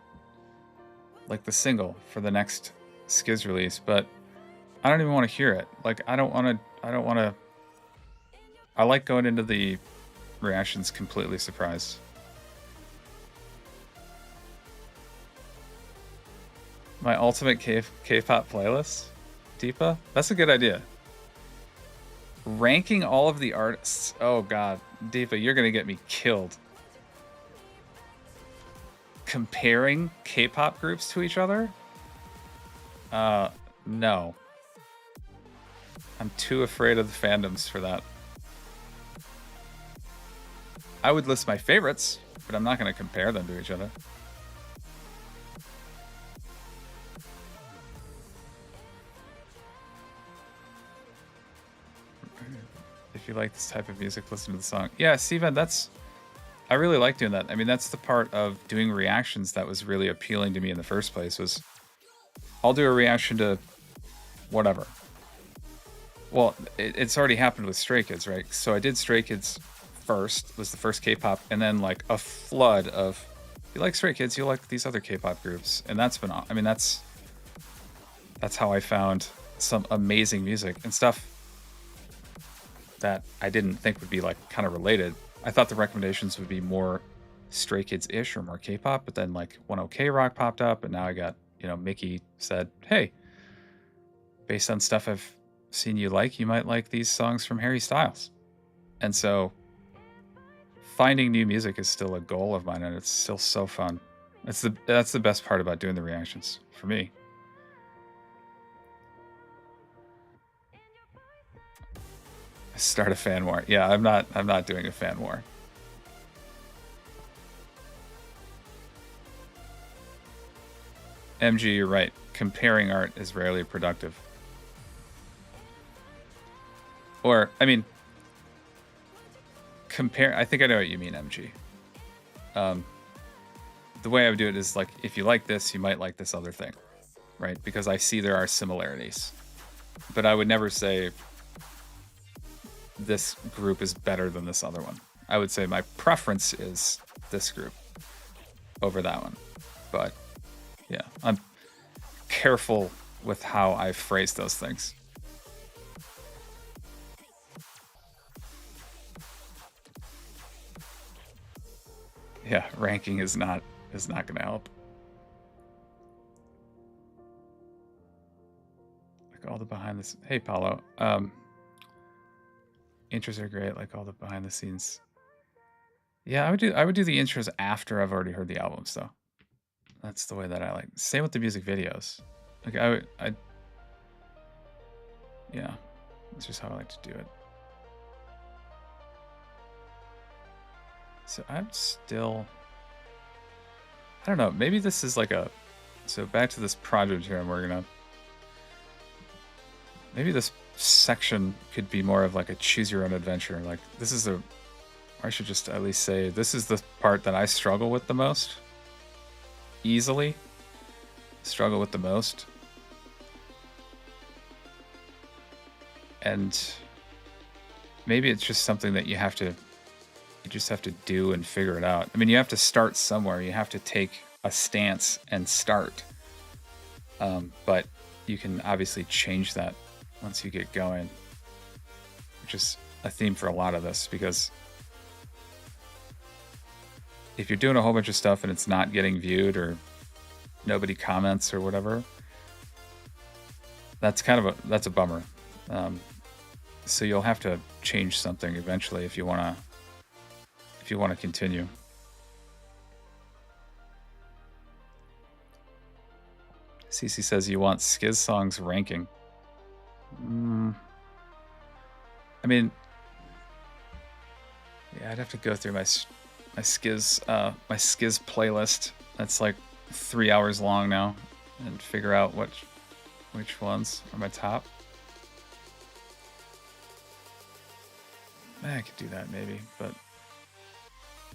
Speaker 1: Like the single for the next Skiz release, but I don't even want to hear it. Like, I like going into the reactions completely surprised. My ultimate K-pop playlist? Deepa? That's a good idea. Ranking all of the artists. Oh god, Deepa, you're gonna get me killed. Comparing K-pop groups to each other? No. I'm too afraid of the fandoms for that. I would list my favorites, but I'm not going to compare them to each other. If you like this type of music, listen to the song. Yeah, Steven, I really like doing that. I mean, that's the part of doing reactions that was really appealing to me in the first place was I'll do a reaction to whatever. Well, it's already happened with Stray Kids, right? So I did Stray Kids first, was the first K-pop, and then like a flood of, if you like Stray Kids, you'll like these other K-pop groups. And that's been, I mean, that's how I found some amazing music and stuff that I didn't think would be like kind of related. I thought the recommendations would be more Stray Kids-ish or more K-pop, but then like One OK Rock popped up, and now I got, Mickey said, hey, based on stuff I've seen you might like these songs from Harry Styles. And so finding new music is still a goal of mine, and it's still so fun. That's the best part about doing the reactions for me. Start a fan war. Yeah, I'm not doing a fan war. MG, you're right. Comparing art is rarely productive. Or, I mean, I think I know what you mean, MG. The way I would do it is like, if you like this, you might like this other thing, right? Because I see there are similarities. But I would never say this group is better than this other one. I would say my preference is this group over that one. But yeah, I'm careful with how I phrase those things. Yeah, ranking is not going to help. Like all the behind the hey Paulo, intros are great. Like all the behind the scenes. Yeah, I would do the intros after I've already heard the albums though. That's the way that I like. Same with the music videos. Like yeah, that's just how I like to do it. So I'm still, I don't know, maybe this is like so back to this project here I'm working on. Maybe this section could be more of like a choose your own adventure. Like this is I should just at least say, this is the part that I struggle with the most. Easily struggle with the most. And maybe it's just something that you just have to do and figure it out. I mean, you have to start somewhere. You have to take a stance and start. But you can obviously change that once you get going, which is a theme for a lot of this, because if you're doing a whole bunch of stuff and it's not getting viewed or nobody comments or whatever, that's a bummer. So you'll have to change something eventually if you wanna continue. Cece says you want Skiz songs ranking. I mean, yeah, I'd have to go through my Skiz playlist. That's like 3 hours long now, and figure out which ones are my top. I could do that maybe, but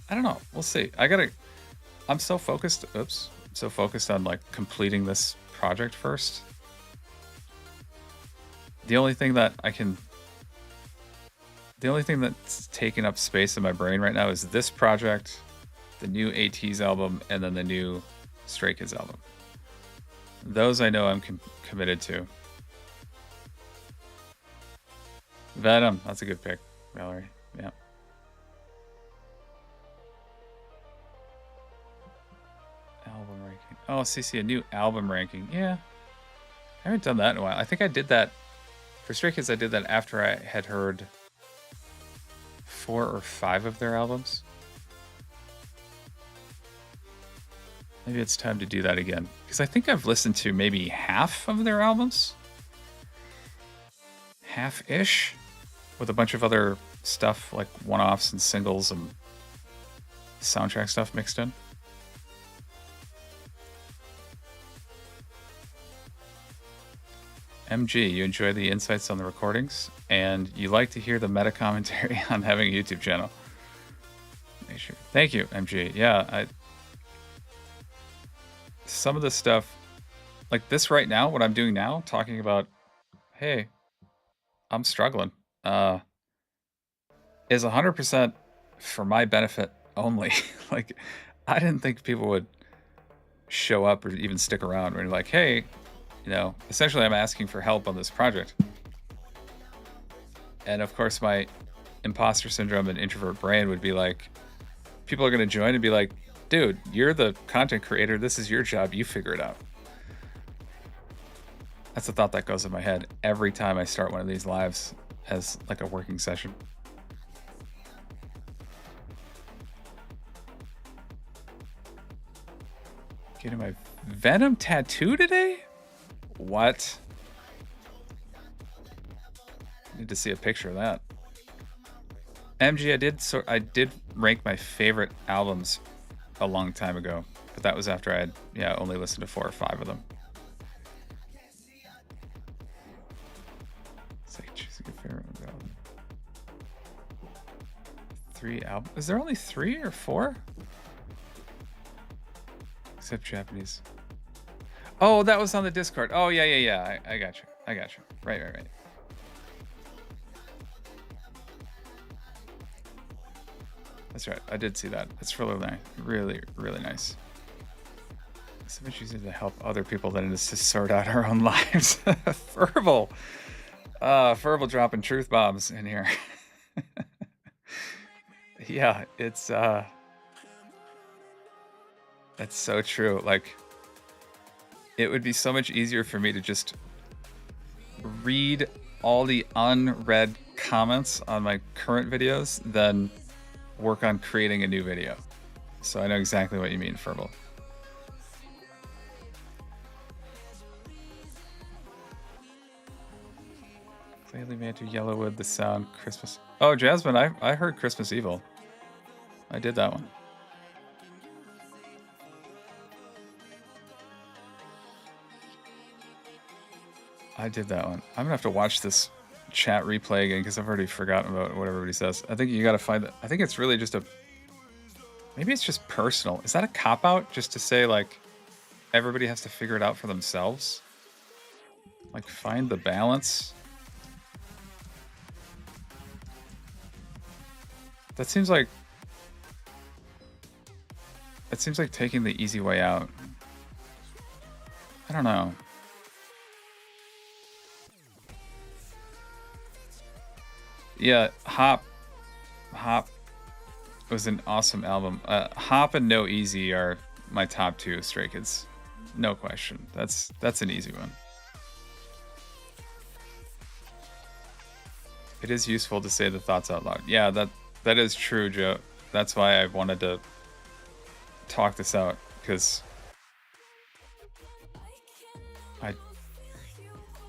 Speaker 1: I don't know. We'll see. I'm so focused. Oops. I'm so focused on like completing this project first. The only thing that's taking up space in my brain right now is this project, the new AT's album, and then the new Stray Kids album. Those I know I'm committed to. Venom, that's a good pick, Valerie. Yeah. Album ranking. Oh, CC, a new album ranking. Yeah. I haven't done that in a while. I think I did that for Stray Kids. I did that after I had heard 4 or 5 of their albums. Maybe it's time to do that again, because I think I've listened to maybe half of their albums. Half-ish, with a bunch of other stuff like one-offs and singles and soundtrack stuff mixed in. MG, you enjoy the insights on the recordings, and you like to hear the meta commentary on having a YouTube channel. Make sure. Thank you, MG. Yeah, some of the stuff, like this right now, what I'm doing now, talking about, hey, I'm struggling, is 100% for my benefit only. Like, I didn't think people would show up or even stick around when you're like, hey, you know, essentially I'm asking for help on this project. And of course, my imposter syndrome and introvert brain would be like, people are going to join and be like, dude, you're the content creator. This is your job. You figure it out. That's the thought that goes in my head every time I start one of these lives as like a working session. Getting my Venom tattoo today? What? Need to see a picture of that. MG, I did rank my favorite albums a long time ago, but that was after I had only listened to 4 or 5 of them. It's like choosing a favorite album. 3 albums? Is there only 3 or 4? Except Japanese. Oh, that was on the Discord. Oh yeah. I got you. Right. That's right. I did see that. It's really nice. Really nice. So much easier to help other people than it is to sort out our own lives. Verbal dropping truth bombs in here. Yeah, it's that's so true. Like, it would be so much easier for me to just read all the unread comments on my current videos than work on creating a new video. So I know exactly what you mean, Furball. Clearly made to Yellowwood, the sound, Christmas. Oh, Jasmine, I heard Christmas Evil. I did that one. I'm gonna have to watch this chat replay again because I've already forgotten about what everybody says. I think you gotta find that. I think it's really just maybe it's just personal. Is that a cop-out just to say like everybody has to figure it out for themselves? Like, find the balance? That seems like taking the easy way out. I don't know. Yeah, Hop was an awesome album. Hop and No Easy are my top 2 Stray Kids. No question. That's an easy one. It is useful to say the thoughts out loud. Yeah, that is true, Joe. That's why I wanted to talk this out, because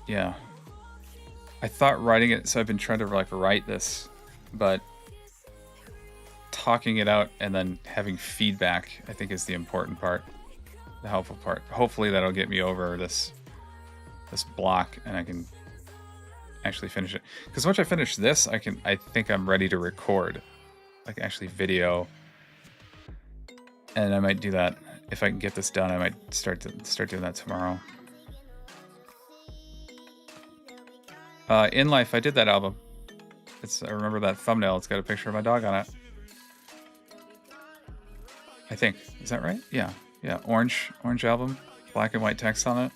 Speaker 1: yeah. I thought writing it, so I've been trying to like write this, but talking it out and then having feedback, I think, is the important part, the helpful part. Hopefully that'll get me over this block and I can actually finish it. Because once I finish this, I think I'm ready to record, like actually video. And I might do that if I can get this done. I might start doing that tomorrow. In Life, I did that album. I remember that thumbnail. It's got a picture of my dog on it. I think. Is that right? Yeah. Yeah. Orange album, black and white text on it,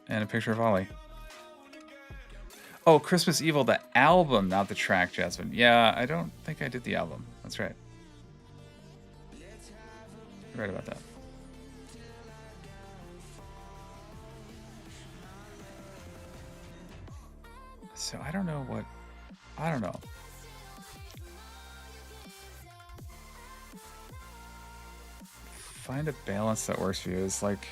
Speaker 1: and a picture of Ollie. Oh, Christmas Evil, the album, not the track, Jasmine. Yeah, I don't think I did the album. That's right. You're right about that. So I don't know. Find a balance that works for you. Is like,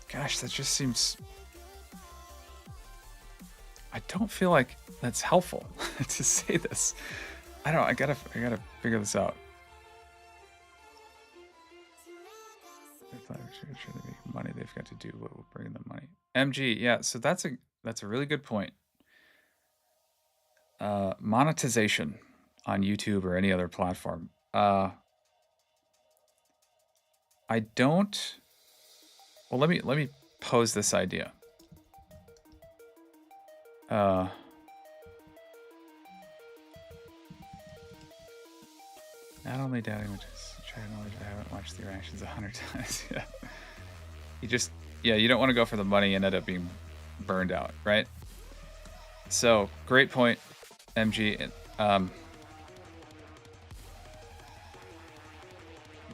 Speaker 1: gosh, that just seems, I don't feel like that's helpful to say this. I don't know, I gotta figure this out. If I'm sure they make money, they've got to do what will bring them money. MG, yeah, so that's a really good point. Monetization on YouTube or any other platform. I don't. Well, let me pose this idea. Not only doubting, which is trying to knowledge, I haven't watched the reactions 100 times. Yeah. You don't want to go for the money and end up being burned out, right? So great point, MG.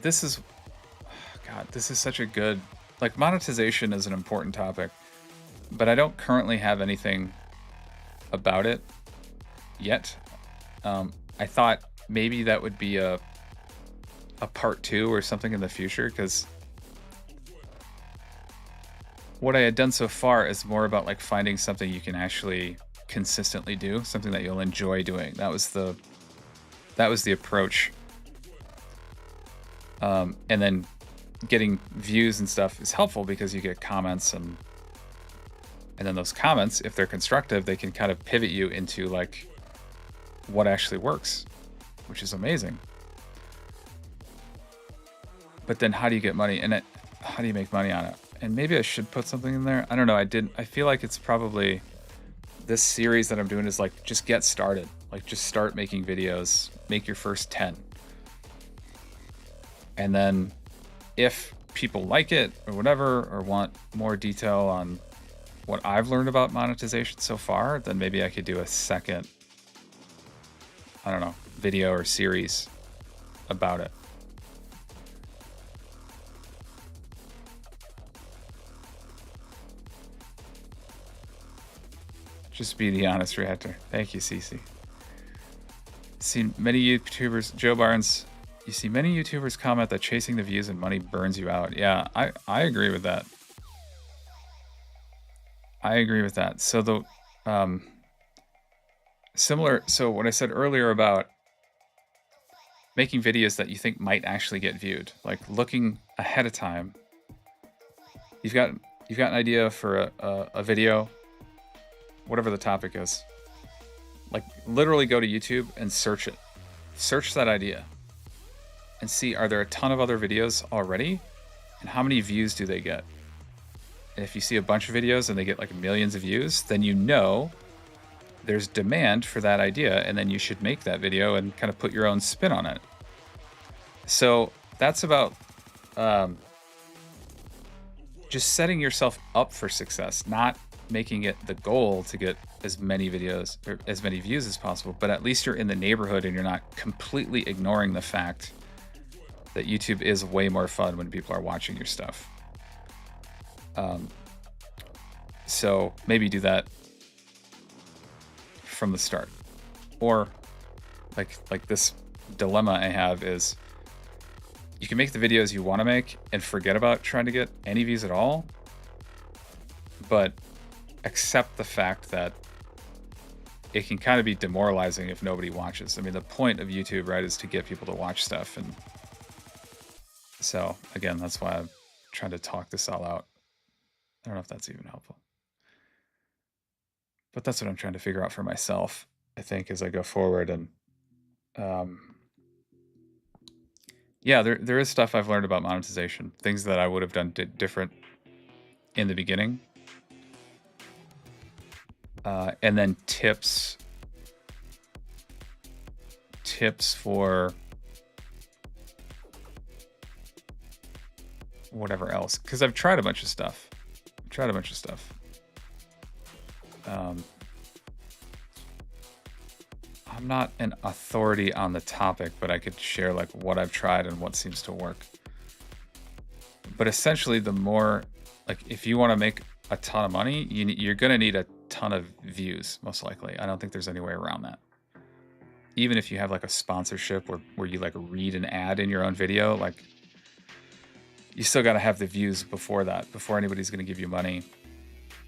Speaker 1: This is such a good, like, monetization is an important topic, but I don't currently have anything about it yet. I thought maybe that would be a part 2 or something in the future, because what I had done so far is more about like finding something you can actually consistently do, something that you'll enjoy doing. That was the approach. And then getting views and stuff is helpful because you get comments, and then those comments, if they're constructive, they can kind of pivot you into like what actually works, which is amazing. But then how do you get money in it? How do you make money on it? And maybe I should put something in there. I don't know. I feel like it's probably, this series that I'm doing is like, just get started. Like, just start making videos, make your first 10. And then if people like it or whatever, or want more detail on what I've learned about monetization so far, then maybe I could do a second, I don't know, video or series about it. Just be the honest reactor. Thank you, Cece. Seen many YouTubers, Joe Barnes, you see many YouTubers comment that chasing the views and money burns you out. Yeah, I agree with that. I agree with that. So the so what I said earlier about making videos that you think might actually get viewed, like looking ahead of time. You've got an idea for a video, whatever the topic is. Like, literally go to YouTube and search it. Search that idea and see, are there a ton of other videos already? And how many views do they get? And if you see a bunch of videos and they get like millions of views, then you know there's demand for that idea, and then you should make that video and kind of put your own spin on it. So that's about just setting yourself up for success, not making it the goal to get as many videos or as many views as possible, but at least you're in the neighborhood and you're not completely ignoring the fact that YouTube is way more fun when people are watching your stuff. So maybe do that from the start. Or like this dilemma I have is you can make the videos you want to make and forget about trying to get any views at all, but accept the fact that it can kind of be demoralizing if nobody watches. I mean, the point of YouTube, right, is to get people to watch stuff. And so, again, that's why I'm trying to talk this all out. I don't know if that's even helpful. But that's what I'm trying to figure out for myself, I think, as I go forward. And yeah, there is stuff I've learned about monetization, things that I would have done different in the beginning. And then tips for whatever else, because I've tried a bunch of stuff. I'm not an authority on the topic, but I could share like what I've tried and what seems to work. But essentially, the more, like, if you want to make a ton of money, you're going to need a ton of views, most likely. I don't think there's any way around that. Even if you have like a sponsorship where you like read an ad in your own video, like, you still got to have the views before that, before anybody's going to give you money,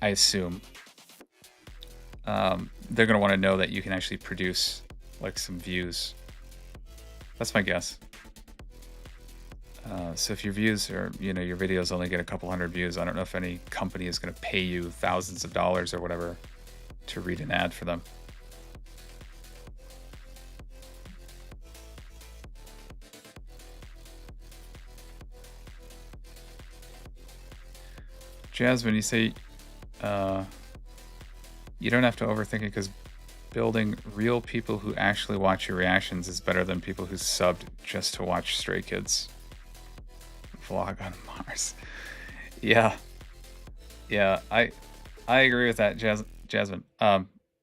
Speaker 1: I assume. They're going to want to know that you can actually produce like some views. That's my guess. So if your views are, your videos only get a couple hundred views, I don't know if any company is going to pay you thousands of dollars or whatever to read an ad for them. Jasmine, you say you don't have to overthink it because building real people who actually watch your reactions is better than people who subbed just to watch Stray Kids vlog on Mars. Yeah, I agree with that, Jasmine.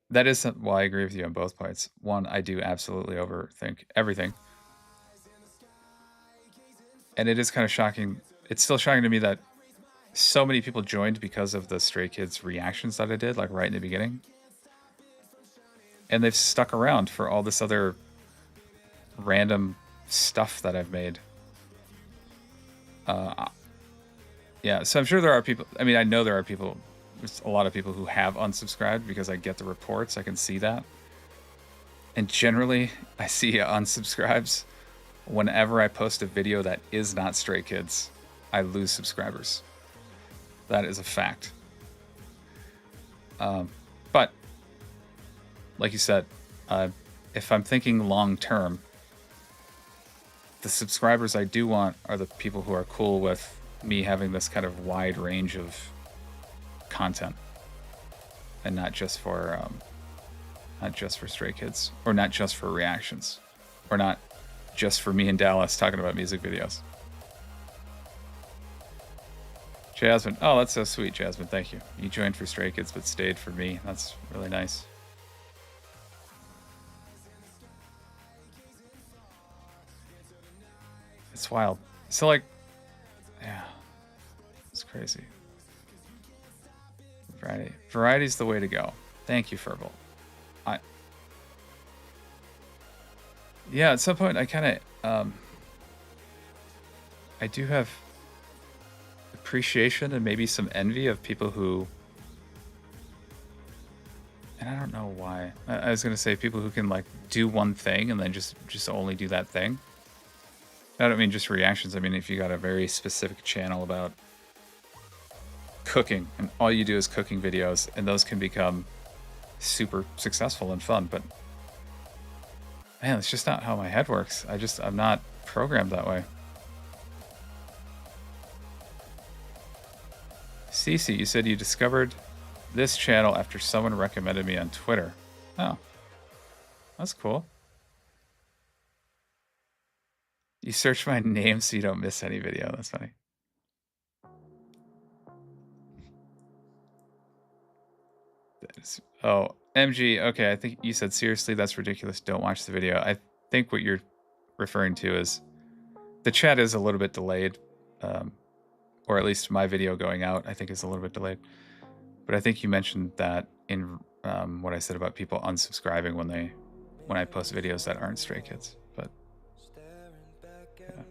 Speaker 1: That is well, I agree with you on both points. One, I do absolutely overthink everything, and it is kind of shocking. It's still shocking to me that so many people joined because of the Stray Kids reactions that I did, like right in the beginning. And they've stuck around for all this other random stuff that I've made. Yeah, so I'm sure there are people, I mean, I know there are people, there's a lot of people who have unsubscribed because I get the reports, I can see that. And generally, I see unsubscribes whenever I post a video that is not Stray Kids. I lose subscribers. That is a fact. But like you said, if I'm thinking long term, the subscribers I do want are the people who are cool with me having this kind of wide range of content, and not just for Stray Kids, or not just for reactions, or not just for me and Dallas talking about music videos. Jasmine, oh, that's so sweet, Jasmine. Thank you. You joined for Stray Kids but stayed for me. That's really nice. It's wild. So, like, yeah, it's crazy. Variety's the way to go. Thank you, Furball. Yeah, at some point I kind of, I do have appreciation and maybe some envy of people who, and I don't know why. I was gonna say people who can like do one thing and then just only do that thing. I don't mean just reactions. I mean, if you got a very specific channel about cooking and all you do is cooking videos, and those can become super successful and fun, but man, it's just not how my head works. I'm not programmed that way. Cece, you said you discovered this channel after someone recommended me on Twitter. Oh, that's cool. You search my name so you don't miss any video. That's funny. Oh, MG. Okay, I think you said seriously. That's ridiculous. Don't watch the video. I think what you're referring to is the chat is a little bit delayed, or at least my video going out, I think, is a little bit delayed. But I think you mentioned that in what I said about people unsubscribing when I post videos that aren't Stray Kids. But yeah.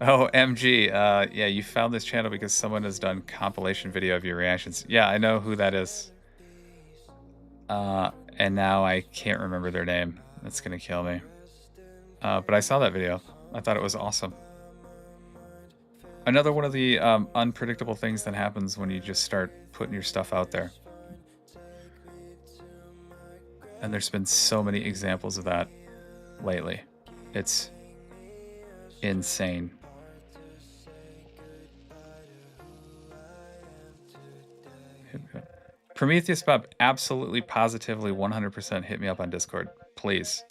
Speaker 1: Oh, MG. Yeah, you found this channel because someone has done compilation video of your reactions. Yeah, I know who that is. And now I can't remember their name. That's gonna kill me. But I saw that video. I thought it was awesome. Another one of the unpredictable things that happens when you just start putting your stuff out there. And there's been so many examples of that lately. It's insane. Prometheus Bob, absolutely, positively, 100% hit me up on Discord, please.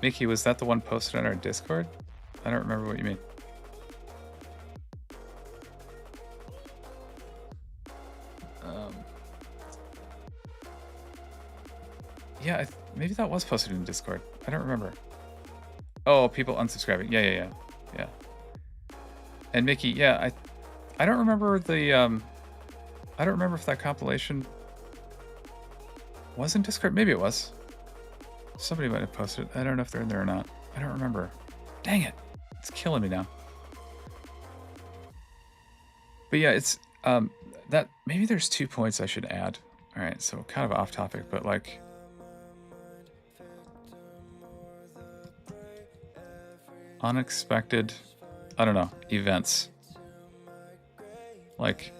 Speaker 1: Mickey, was that the one posted on our Discord? I don't remember what you mean. Yeah, maybe that was posted in Discord. I don't remember. Oh, people unsubscribing. Yeah. And Mickey, yeah, I don't remember the I don't remember if that compilation was in Discord. Maybe it was. Somebody might have posted it. I don't know if they're in there or not. I don't remember. Dang it. It's killing me now. But yeah, it's that maybe there's 2 points I should add. All right, so kind of off topic, but like unexpected, I don't know, events like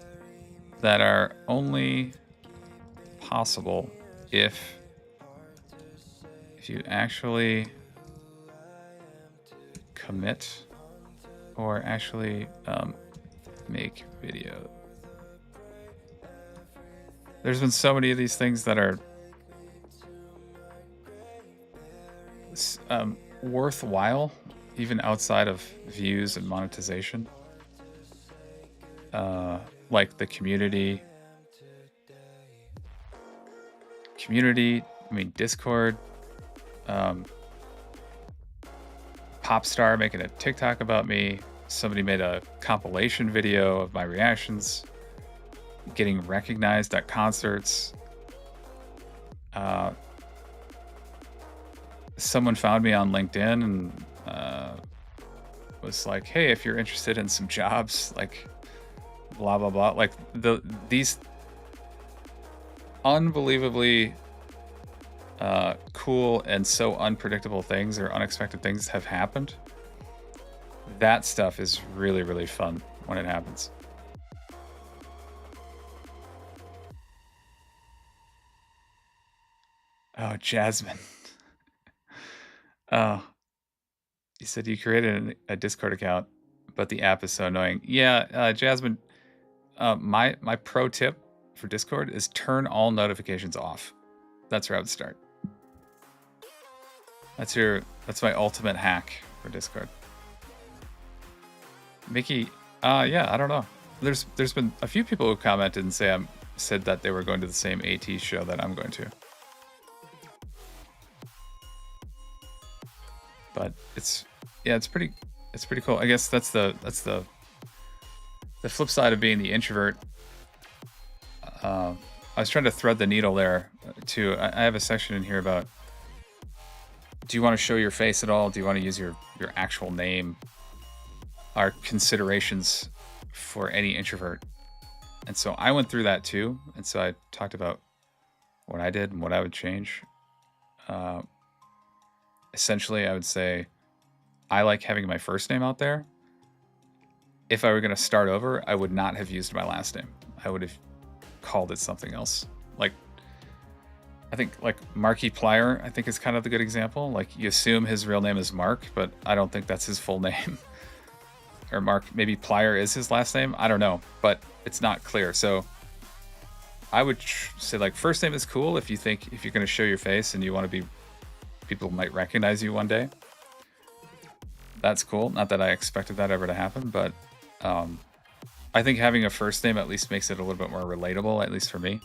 Speaker 1: that are only possible if you actually commit or actually make video. There's been so many of these things that are worthwhile, even outside of views and monetization. Like the community, I mean, Discord, Popstar making a TikTok about me. Somebody made a compilation video of my reactions, getting recognized at concerts. Someone found me on LinkedIn and was like, hey, if you're interested in some jobs, like blah, blah, blah. Like these unbelievably cool and so unpredictable things or unexpected things have happened. That stuff is really, really fun when it happens. Oh, Jasmine. Oh, you said you created a Discord account, but the app is so annoying. Yeah, Jasmine, my pro tip for Discord is turn all notifications off. That's where I would start. That's my ultimate hack for Discord. Mickey, yeah, I don't know. There's been a few people who commented and said that they were going to the same AT show that I'm going to. But it's pretty cool. I guess that's the flip side of being the introvert. I was trying to thread the needle there too. I have a section in here about, do you want to show your face at all? Do you want to use your actual name? Are considerations for any introvert. And so I went through that too. And so I talked about what I did and what I would change. Essentially, I would say I like having my first name out there. If I were going to start over, I would not have used my last name. I would have called it something else. Like, I think like Markiplier, I think is kind of the good example. Like you assume his real name is Mark, but I don't think that's his full name. Or Mark, maybe Plier is his last name. I don't know, but it's not clear. So I would say like first name is cool if you're going to show your face and you want to be, people might recognize you one day. That's cool. Not that I expected that ever to happen, but I think having a first name at least makes it a little bit more relatable, at least for me.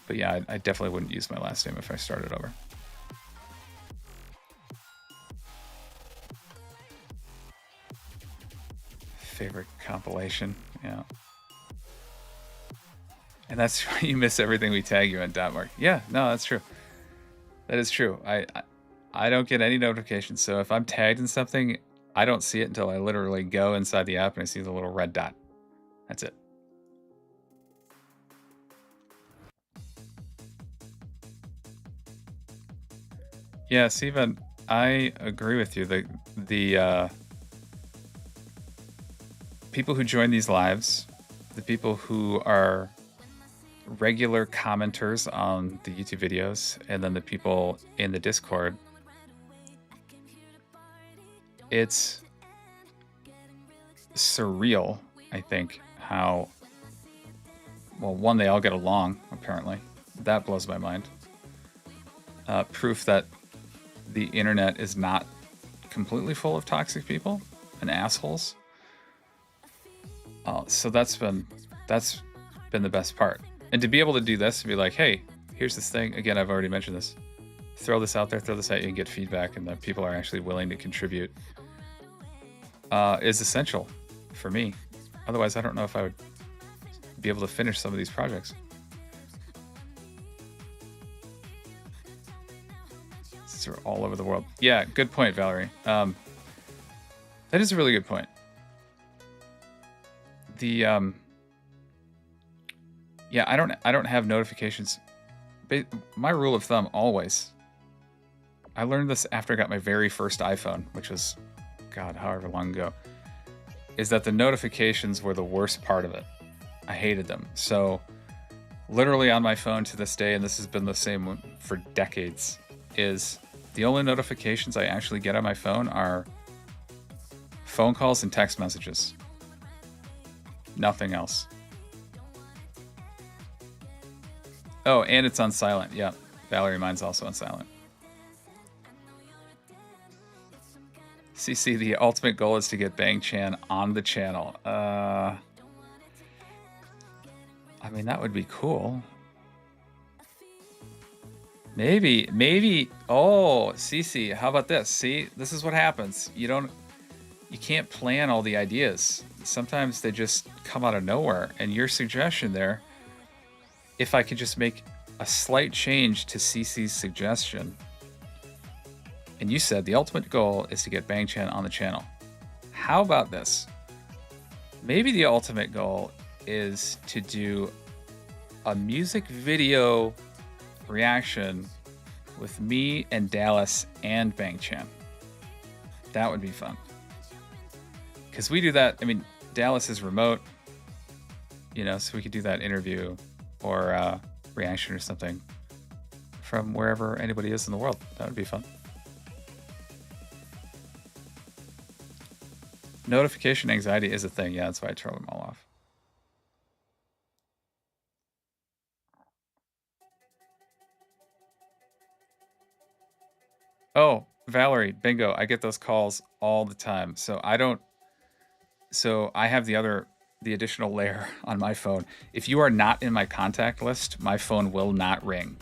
Speaker 1: But yeah, I definitely wouldn't use my last name if I started over. Favorite compilation, yeah. And that's why you miss everything we tag you in, Mark. Yeah, no, that's true. That is true. I don't get any notifications, so if I'm tagged in something, I don't see it until I literally go inside the app and I see the little red dot. That's it. Yeah, Steven, I agree with you. The people who join these lives, the people who are regular commenters on the YouTube videos, and then the people in the Discord, it's surreal, I think, how, well, one, they all get along, apparently. That blows my mind. Proof that the internet is not completely full of toxic people and assholes. So that's been the best part. And to be able to do this, to be like, hey, here's this thing. Again, I've already mentioned this. Throw this out there, throw this at you, and get feedback, and that people are actually willing to contribute is essential for me. Otherwise, I don't know if I would be able to finish some of these projects. These are all over the world. Yeah, good point, Valerie. That is a really good point. The yeah, I don't have notifications. My rule of thumb always. I learned this after I got my very first iPhone, which was, God, however long ago, is that the notifications were the worst part of it. I hated them. So literally on my phone to this day, and this has been the same for decades, is the only notifications I actually get on my phone are phone calls and text messages. Nothing else. Oh, and it's on silent. Yeah, Valerie, mine's also on silent. CC, the ultimate goal is to get Bang Chan on the channel. I mean, that would be cool. Maybe. Oh, CC, how about this? See, this is what happens. You can't plan all the ideas. Sometimes they just come out of nowhere. And your suggestion there, if I could just make a slight change to CC's suggestion, and you said the ultimate goal is to get Bang Chan on the channel. How about this? Maybe the ultimate goal is to do a music video reaction with me and Dallas and Bang Chan. That would be fun. Because we do that, I mean, Dallas is remote, so we could do that interview or reaction or something from wherever anybody is in the world. That would be fun. Notification anxiety is a thing. Yeah, that's why I turn them all off. Oh, Valerie, bingo. I get those calls all the time. So I have the additional layer on my phone. If you are not in my contact list, my phone will not ring.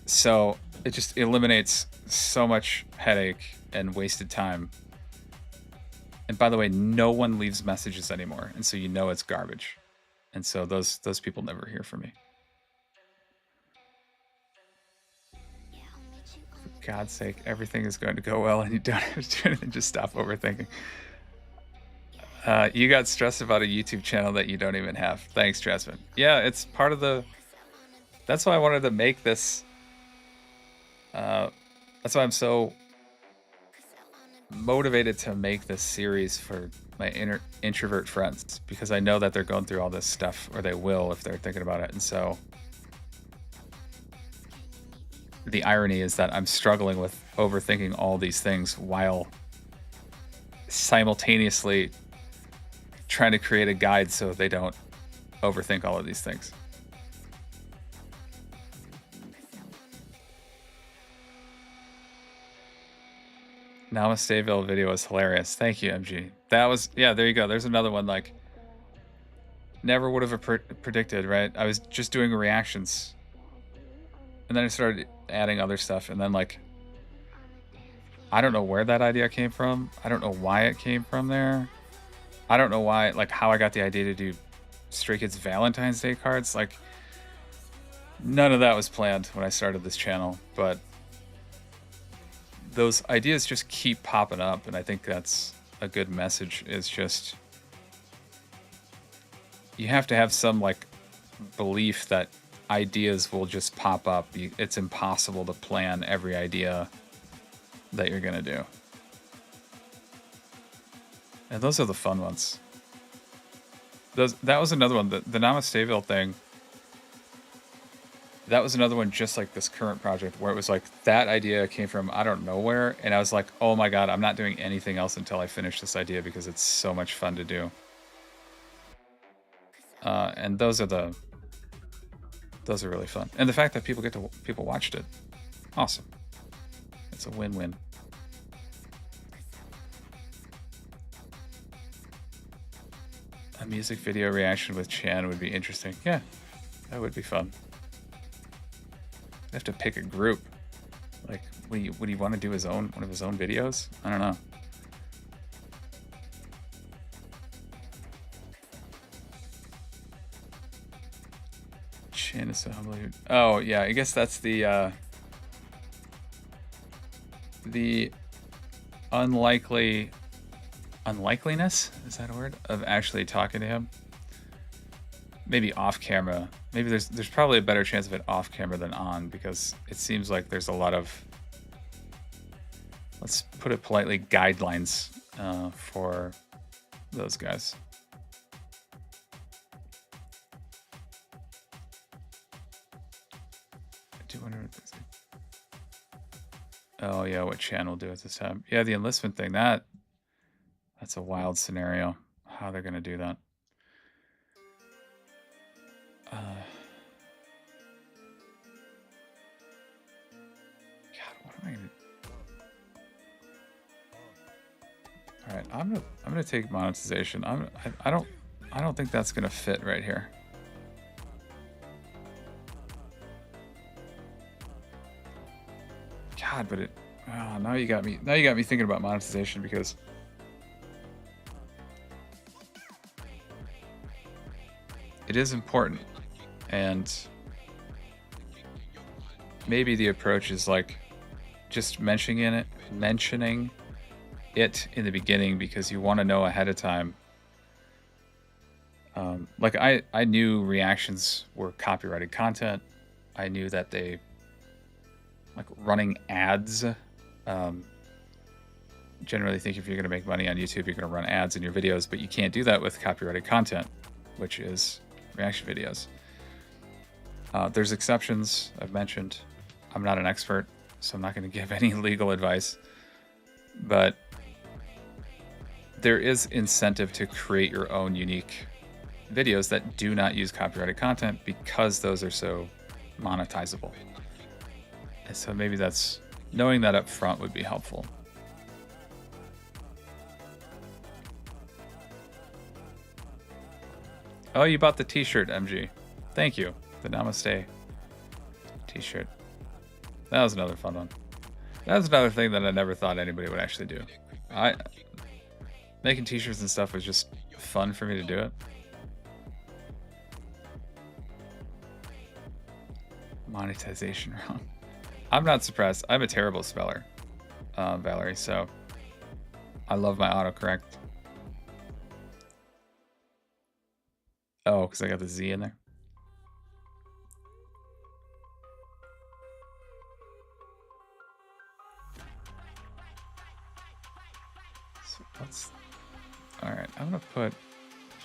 Speaker 1: So it just eliminates so much headache and wasted time. And by the way, no one leaves messages anymore. And so it's garbage. And so those people never hear from me. For God's sake, everything is going to go well and you don't have to do anything. Just stop overthinking. You got stressed about a YouTube channel that you don't even have. Thanks, Jasmine. Yeah, it's part of that's why I wanted to make this. That's why I'm so motivated to make this series for my introvert friends, because I know that they're going through all this stuff, or they will if they're thinking about it. And so the irony is that I'm struggling with overthinking all these things while simultaneously trying to create a guide so they don't overthink all of these things. Namasteville video was hilarious. Thank you, MG. That was, yeah, there you go. There's another one. Like, Never would have predicted, right? I was just doing reactions. And then I started adding other stuff. And then, like, I don't know where that idea came from. I don't know why it came from there. I don't know why, like, how I got the idea to do Stray Kids Valentine's Day cards. Like, none of that was planned when I started this channel. But those ideas just keep popping up. And I think that's a good message, is just, you have to have some, like, belief that ideas will just pop up. It's impossible to plan every idea that you're gonna do. And those are the fun ones. That was another one. The Namasteville thing, that was another one just like this current project, where it was like that idea came from I don't know where, and I was like, oh my god, I'm not doing anything else until I finish this idea because it's so much fun to do. And those are really fun. And the fact that people watched it, awesome. It's a win-win. A music video reaction with Chan would be interesting. Yeah, that would be fun. I have to pick a group. Like, would he want to do one of his own videos? I don't know. Chan is so humble. Oh yeah, I guess that's the unlikeliness, is that a word, of actually talking to him. Maybe off camera. Maybe there's probably a better chance of it off camera than on, because it seems like there's a lot of, let's put it politely, guidelines for those guys. I do wonder what this. Oh yeah, what Chan will do at this time. Yeah, the enlistment thing, that's a wild scenario, how they're gonna do that. God, what am I gonna? All right, I'm gonna take monetization. I don't think that's gonna fit right here. God, but now you got me thinking about monetization, because it is important, and maybe the approach is like just mentioning it in the beginning, because you want to know ahead of time. Like I knew reactions were copyrighted content. I knew that they, like, running ads. Generally think if you're going to make money on YouTube, you're going to run ads in your videos, but you can't do that with copyrighted content, which is reaction videos. There's exceptions I've mentioned. I'm not an expert, so I'm not going to give any legal advice, but there is incentive to create your own unique videos that do not use copyrighted content, because those are so monetizable. And so maybe knowing that up front would be helpful. Oh, you bought the t-shirt, MG. Thank you. The Namaste t-shirt. That was another fun one. That was another thing that I never thought anybody would actually do. Making t-shirts and stuff was just fun for me to do it. Monetization wrong. I'm not surprised. I'm a terrible speller, Valerie, so I love my autocorrect. Oh, because I got the Z in there. So alright, I'm gonna put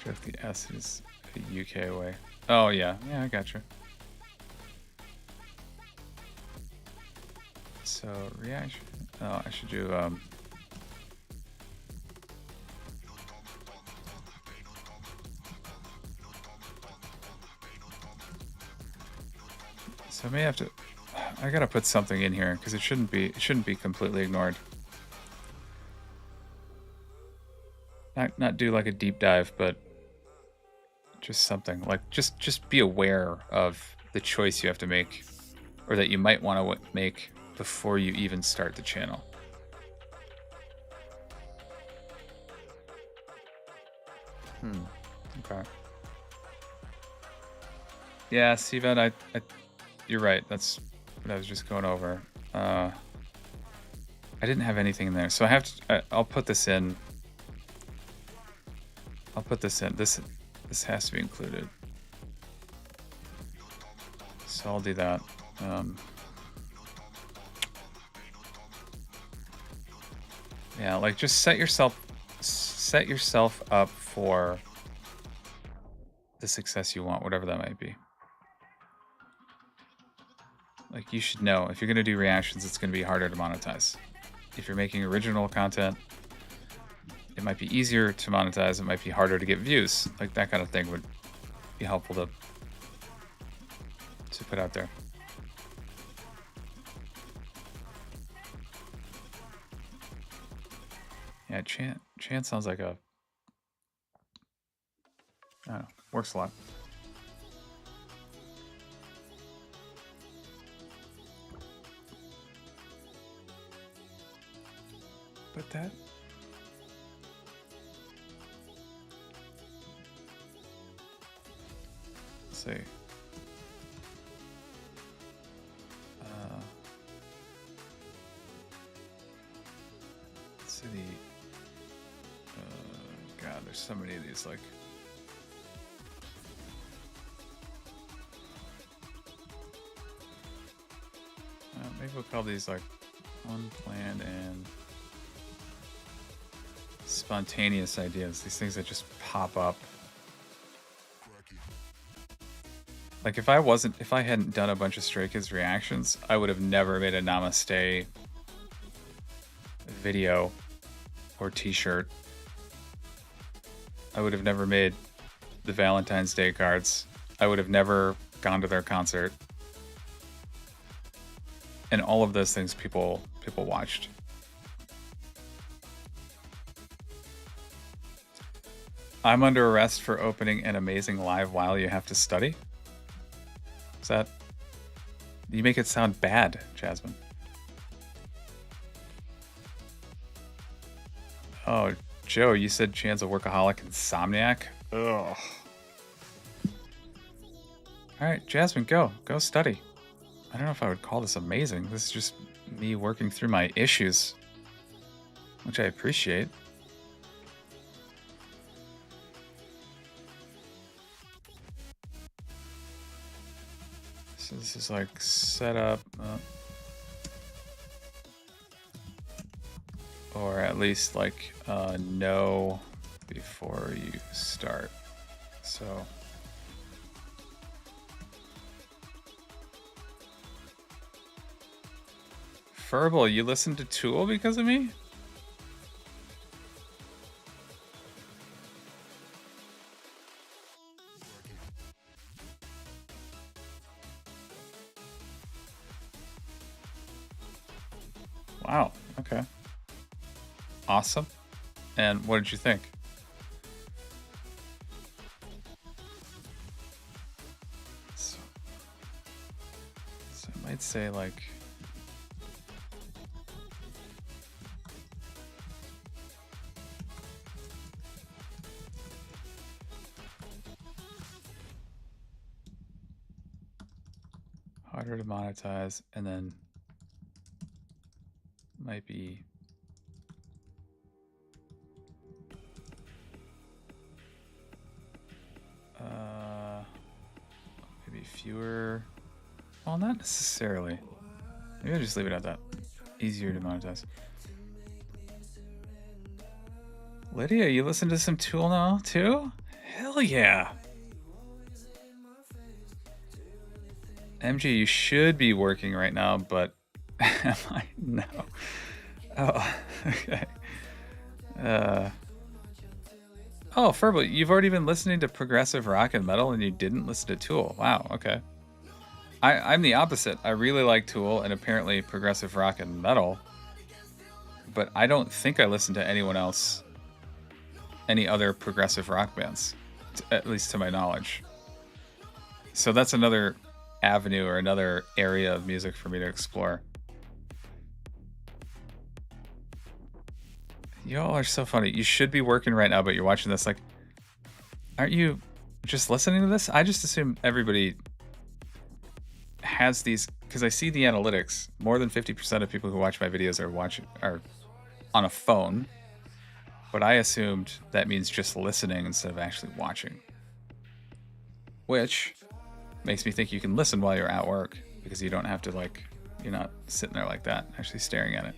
Speaker 1: shift the S is the UK way. Oh yeah, I gotcha. So reaction. Oh, I should do so I may have to. I gotta put something in here, because it shouldn't be completely ignored. Not do like a deep dive, but Just something like just be aware of the choice you have to make, or that you might want to make before you even start the channel. Okay. Yeah, Sivan, you're right. That's what I was just going over. I didn't have anything in there, so I have to. I'll put this in. I'll put this in. This has to be included. So I'll do that. Yeah, like just set yourself up for the success you want, whatever that might be. Like, you should know if you're going to do reactions, it's going to be harder to monetize. If you're making original content, it might be easier to monetize. It might be harder to get views. Like, that kind of thing would be helpful to put out there. Yeah, Chan sounds like a... I don't know, works a lot. But that... Let's see. Let's see the... God, there's so many of these, like... maybe we'll call these, like, unplanned and spontaneous ideas. These things that just pop up. Like, if I hadn't done a bunch of Stray Kids reactions, I would have never made a Namaste video or t-shirt. I would have never made the Valentine's Day cards. I would have never gone to their concert. And all of those things people watched. I'm under arrest for opening an amazing live while you have to study. Is that... You make it sound bad, Jasmine. Oh, Joe, you said Chan's a workaholic insomniac? Ugh. Alright, Jasmine, go study. I don't know if I would call this amazing. This is just me working through my issues, which I appreciate. So this is like set up, or at least like know before you start. So Furball, you listened to Tool because of me? Wow, okay. Awesome. And what did you think? So I might say like... harder to monetize, and then might be maybe fewer. Well, not necessarily. Maybe I'll just leave it at that. Easier to monetize. Lydia, you listen to some Tool now too? Hell yeah. MG, you should be working right now, but am I? No. Oh, okay. Oh, Furbo, you've already been listening to progressive rock and metal and you didn't listen to Tool. Wow, okay. I'm the opposite. I really like Tool and apparently progressive rock and metal, but I don't think I listen to anyone else, any other progressive rock bands. at least to my knowledge. So that's another avenue or another area of music for me to explore. Y'all are so funny. You should be working right now, but you're watching this. Like, aren't you just listening to this? I just assume everybody has these, because I see the analytics. More than 50% of people who watch my videos are on a phone, but I assumed that means just listening instead of actually watching, which makes me think you can listen while you're at work because you don't have to, like, you're not sitting there like that, actually staring at it.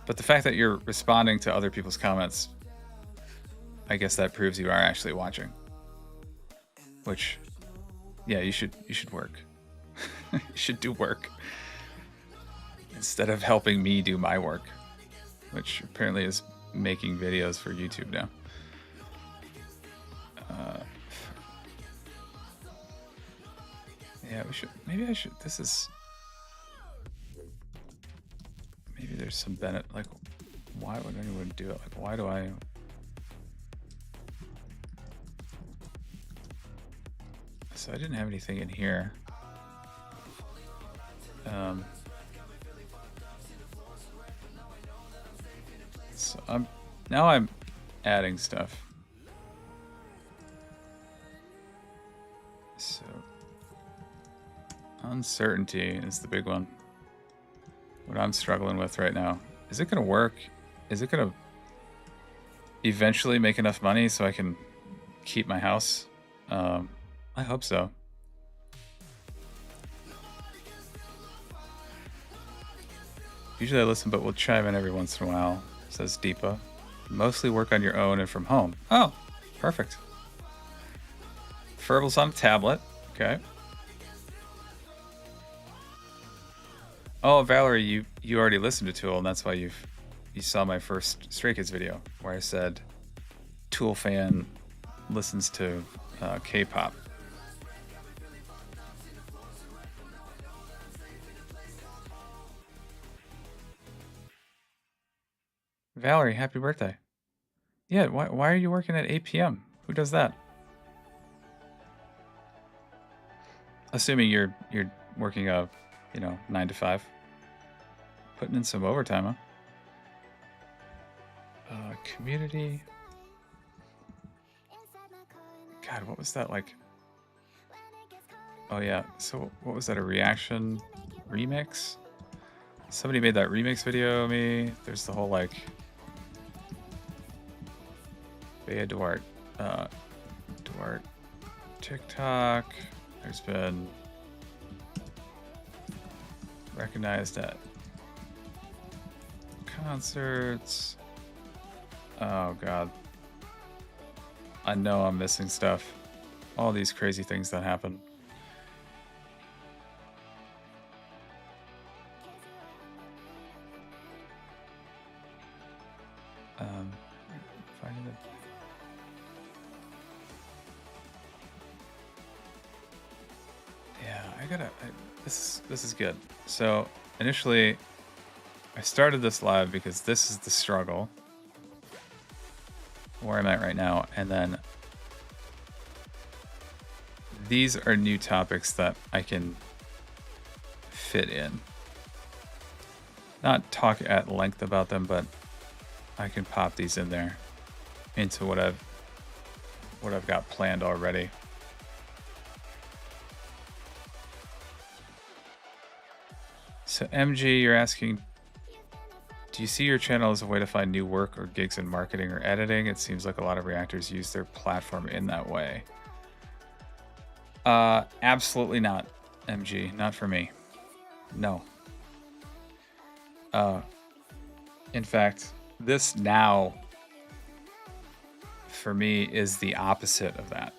Speaker 1: But the fact that you're responding to other people's comments, I guess that proves you are actually watching. Which, yeah, you should work. You should do work instead of helping me do my work, which apparently is making videos for YouTube now. Yeah, we should. Maybe I should. This is. Maybe there's some benefit. Like, why would anyone do it? Like, why do I? So I didn't have anything in here. So I'm adding stuff. So uncertainty is the big one. What I'm struggling with right now. Is it going to work? Is it going to eventually make enough money so I can keep my house? I hope so. Usually I listen, but we'll chime in every once in a while, says Deepa. Mostly work on your own and from home. Oh, perfect. Furbal's on a tablet. Okay. Oh, Valerie, you already listened to Tool, and that's why you saw my first Stray Kids video where I said Tool fan listens to K-pop. Valerie, happy birthday. Yeah, why are you working at 8 p.m.? Who does that? Assuming you're working a, 9 to 5. Putting in some overtime, huh? Community. God, what was that like? Oh yeah, so what was that, a reaction remix? Somebody made that remix video of me. There's the whole like Bea Duarte TikTok. There's been recognized at concerts. Oh god. I know I'm missing stuff. All these crazy things that happen. Finding the... Yeah, this is good. So initially I started this live because this is the struggle where I'm at right now, and then these are new topics that I can fit in. Not talk at length about them, but I can pop these in there into what I've got planned already. So MG, you're asking, do you see your channel as a way to find new work or gigs in marketing or editing? It seems like a lot of reactors use their platform in that way. Absolutely not, MG. Not for me. No. In fact, this now, for me, is the opposite of that.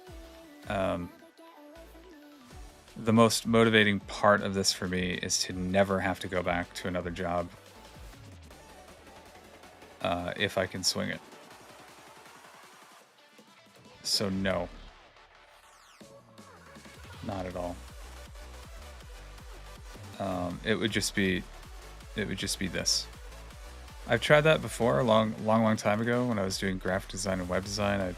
Speaker 1: The most motivating part of this for me is to never have to go back to another job if I can swing it. So no. Not at all. It would just be this. I've tried that before a long time ago when I was doing graphic design and web design.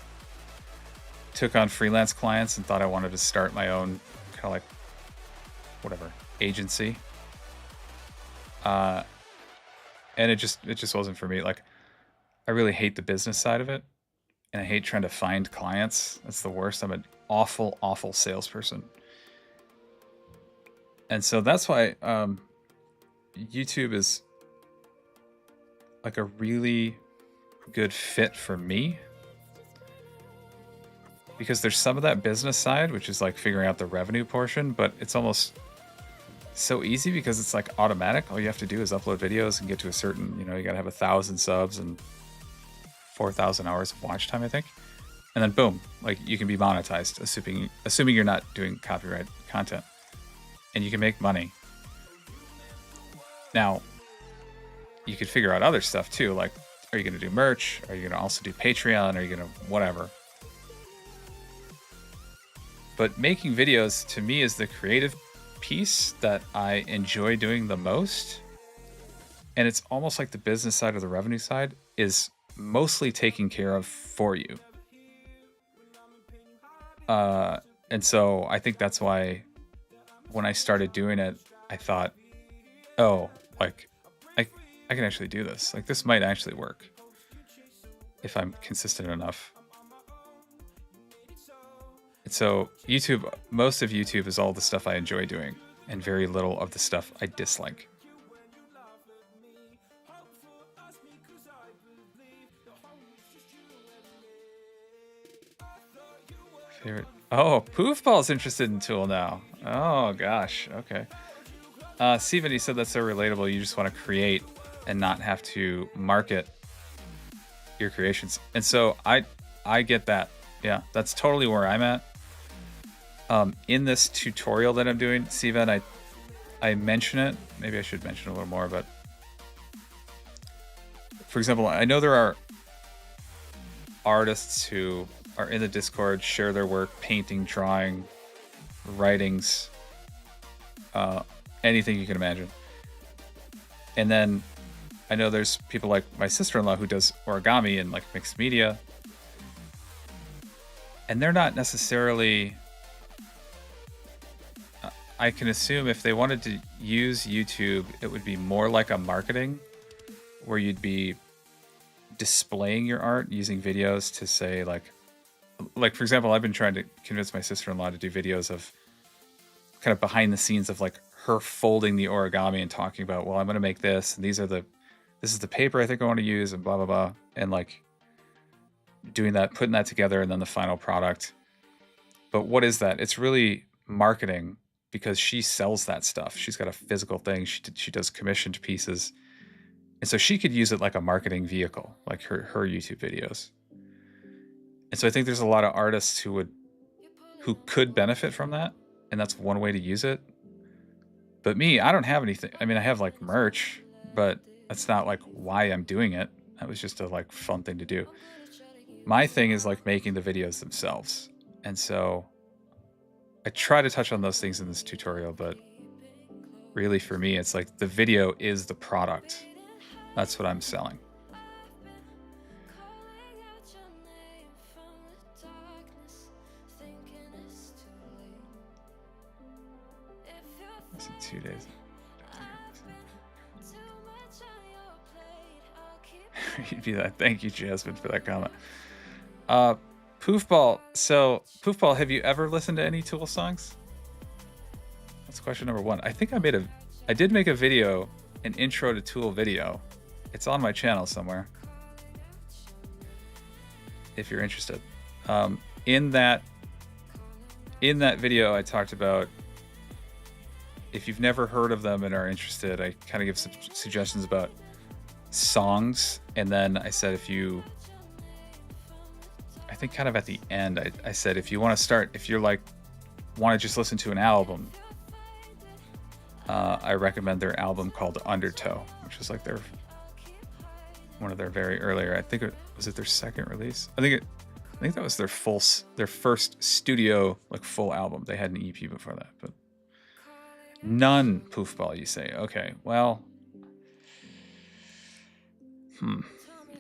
Speaker 1: took on freelance clients and thought I wanted to start my own kind of like whatever agency. And it just wasn't for me. Like, I really hate the business side of it, and I hate trying to find clients. That's the worst. I'm an awful salesperson. And so that's why YouTube is like a really good fit for me, because there's some of that business side, which is like figuring out the revenue portion, but it's almost so easy because it's like automatic. All you have to do is upload videos and get to a certain, you gotta have 1,000 subs and 4,000 hours of watch time, I think. And then boom, like you can be monetized, assuming you're not doing copyright content, and you can make money. Now, you could figure out other stuff too. Like, are you going to do merch? Are you going to also do Patreon? Are you going to whatever? But making videos to me is the creative piece that I enjoy doing the most. And it's almost like the business side or the revenue side is mostly taken care of for you. And so I think that's why when I started doing it, I thought, oh, like I can actually do this. Like, this might actually work if I'm consistent enough. And so YouTube, most of YouTube is all the stuff I enjoy doing and very little of the stuff I dislike. Favorite. Oh, Poofball's interested in Tool now. Oh gosh. Okay. Steven, he said that's so relatable. You just want to create and not have to market your creations. And so I get that. Yeah, that's totally where I'm at. In this tutorial that I'm doing, Steven, I mention it. Maybe I should mention a little more, but for example, I know there are artists who are in the Discord, share their work, painting, drawing, writings, anything you can imagine. And then I know there's people like my sister-in-law who does origami and like mixed media. And they're not necessarily, I can assume if they wanted to use YouTube, it would be more like a marketing where you'd be displaying your art using videos to say like for example, I've been trying to convince my sister-in-law to do videos of kind of behind the scenes of like her folding the origami and talking about, well, I'm going to make this, and this is the paper I think I want to use, and blah, blah, blah. And like doing that, putting that together, and then the final product. But what is that? It's really marketing, because she sells that stuff. She's got a physical thing. She does commissioned pieces. And so she could use it like a marketing vehicle, like her YouTube videos. And so I think there's a lot of artists who could benefit from that. And that's one way to use it. But me, I don't have anything. I mean, I have like merch, but that's not like why I'm doing it. That was just a like fun thing to do. My thing is like making the videos themselves. And so I try to touch on those things in this tutorial, but really for me, it's like the video is the product. That's what I'm selling. That's in 2 days. You'd be that. Thank you, Jasmine, for that comment. Poofball. So, Poofball, have you ever listened to any Tool songs? That's question number one. I think I did make a video, an intro to Tool video. It's on my channel somewhere, if you're interested. In that video, I talked about, if you've never heard of them and are interested, I kind of give some suggestions about songs. And then I said, I think kind of at the end, I said, if you want to start, if you're like, want to just listen to an album, I recommend their album called Undertow, which was like one of their very earlier, I think was it their second release? I think that was their first studio, like full album. They had an EP before that, but none. Poofball, you say? Okay, well,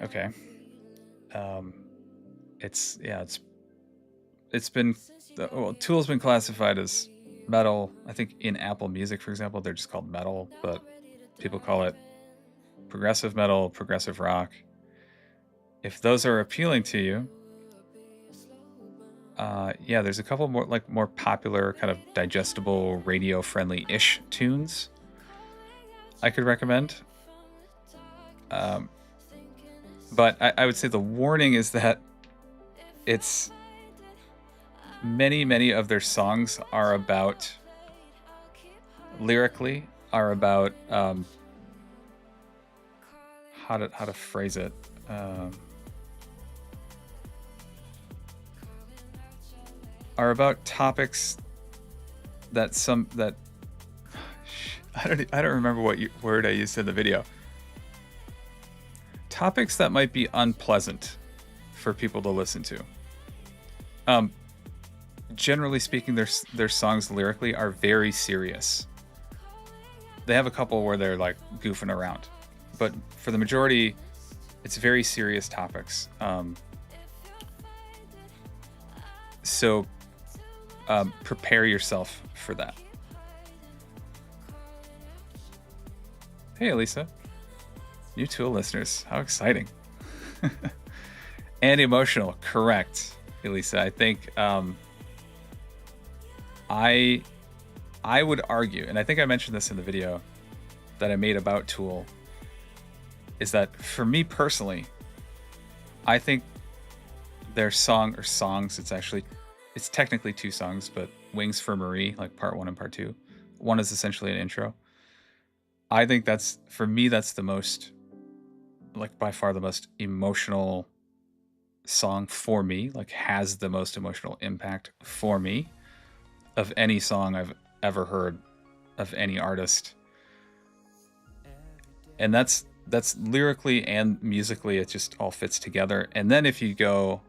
Speaker 1: okay. It's it's been well, Tool's been classified as metal. I think in Apple Music, for example, they're just called metal, but people call it progressive metal, progressive rock. If those are appealing to you, yeah, there's a couple more popular, kind of digestible, radio friendly-ish tunes I could recommend. But I would say the warning is that it's many of their songs are about lyrically are about how to phrase it. Are about topics that I don't remember what word I used in the video. Topics that might be unpleasant for people to listen to. Generally speaking, their songs lyrically are very serious. They have a couple where they're like goofing around, but for the majority, it's very serious topics. So prepare yourself for that. Hey, Elisa. New Tool listeners. How exciting. And emotional. Correct, Elisa. I think I would argue, and I think I mentioned this in the video that I made about Tool, is that for me personally, I think their song or songs, it's technically two songs, but Wings for Marie, like part 1 and part 2. One is essentially an intro. I think that's the most, like by far the most emotional song for me, like has the most emotional impact for me of any song I've ever heard of any artist. And that's lyrically and musically, it just all fits together. And then if you go,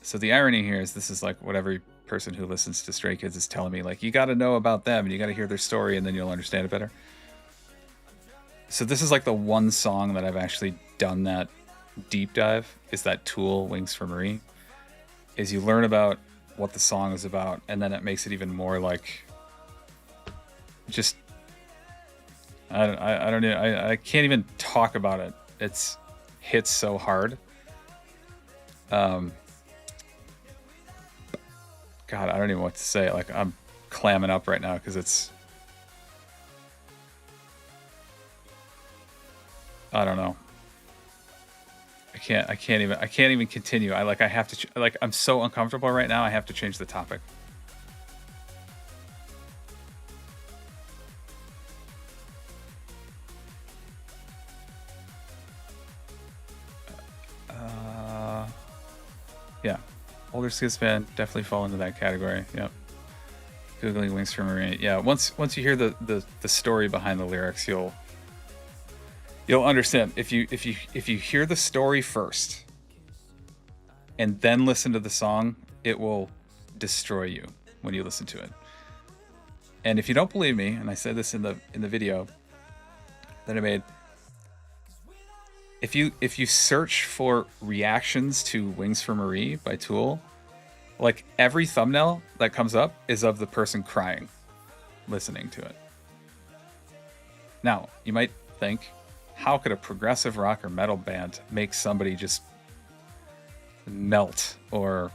Speaker 1: so the irony here is this is like what every person who listens to Stray Kids is telling me, like, you got to know about them and you got to hear their story and then you'll understand it better. So this is like the one song that I've actually done that deep dive, is that Tool Wings for Marie. Is you learn about what the song is about, and then it makes it even more like just I don't know, I can't even talk about it. It's hits so hard. God, I don't even know what to say. Like, I'm clamming up right now because it's, I don't know. I can't even continue. I have to, I'm so uncomfortable right now. I have to change the topic. Yeah. Older Skiz fan, definitely fall into that category. Yep. Googling Wings for Marie. Yeah. Once you hear the story behind the lyrics, you'll understand. If you hear the story first and then listen to the song, it will destroy you when you listen to it. And if you don't believe me, and I said this in the video that I made, if you search for reactions to Wings for Marie by Tool, like every thumbnail that comes up is of the person crying listening to it. Now, you might think, how could a progressive rock or metal band make somebody just melt or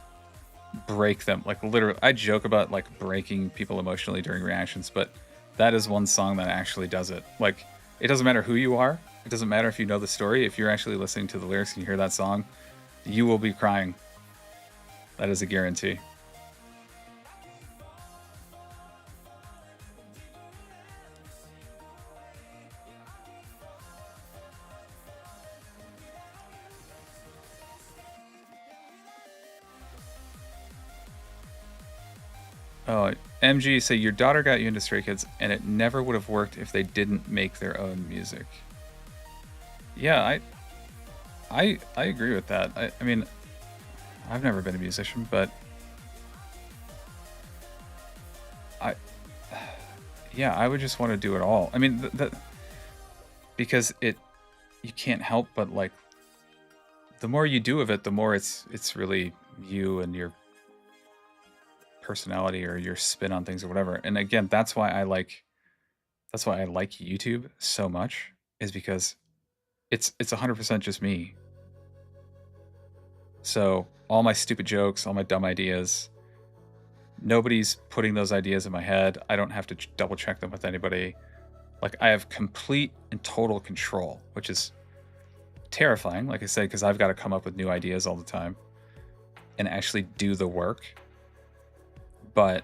Speaker 1: break them? Like, literally, I joke about like breaking people emotionally during reactions, but that is one song that actually does it. Like, it doesn't matter who you are. It doesn't matter if you know the story. If you're actually listening to the lyrics and you hear that song, you will be crying. That is a guarantee. Oh, MG say your daughter got you into Stray Kids, and it never would have worked if they didn't make their own music. Yeah, I agree with that. I mean, I've never been a musician, but I would just want to do it all. I mean, because you can't help but, like, the more you do of it, the more it's really you and personality or your spin on things or whatever. And again, that's why I like YouTube so much, is because it's 100% just me. So all my stupid jokes, all my dumb ideas, nobody's putting those ideas in my head. I don't have to double check them with anybody. Like, I have complete and total control, which is terrifying, like I said, because I've got to come up with new ideas all the time and actually do the work. But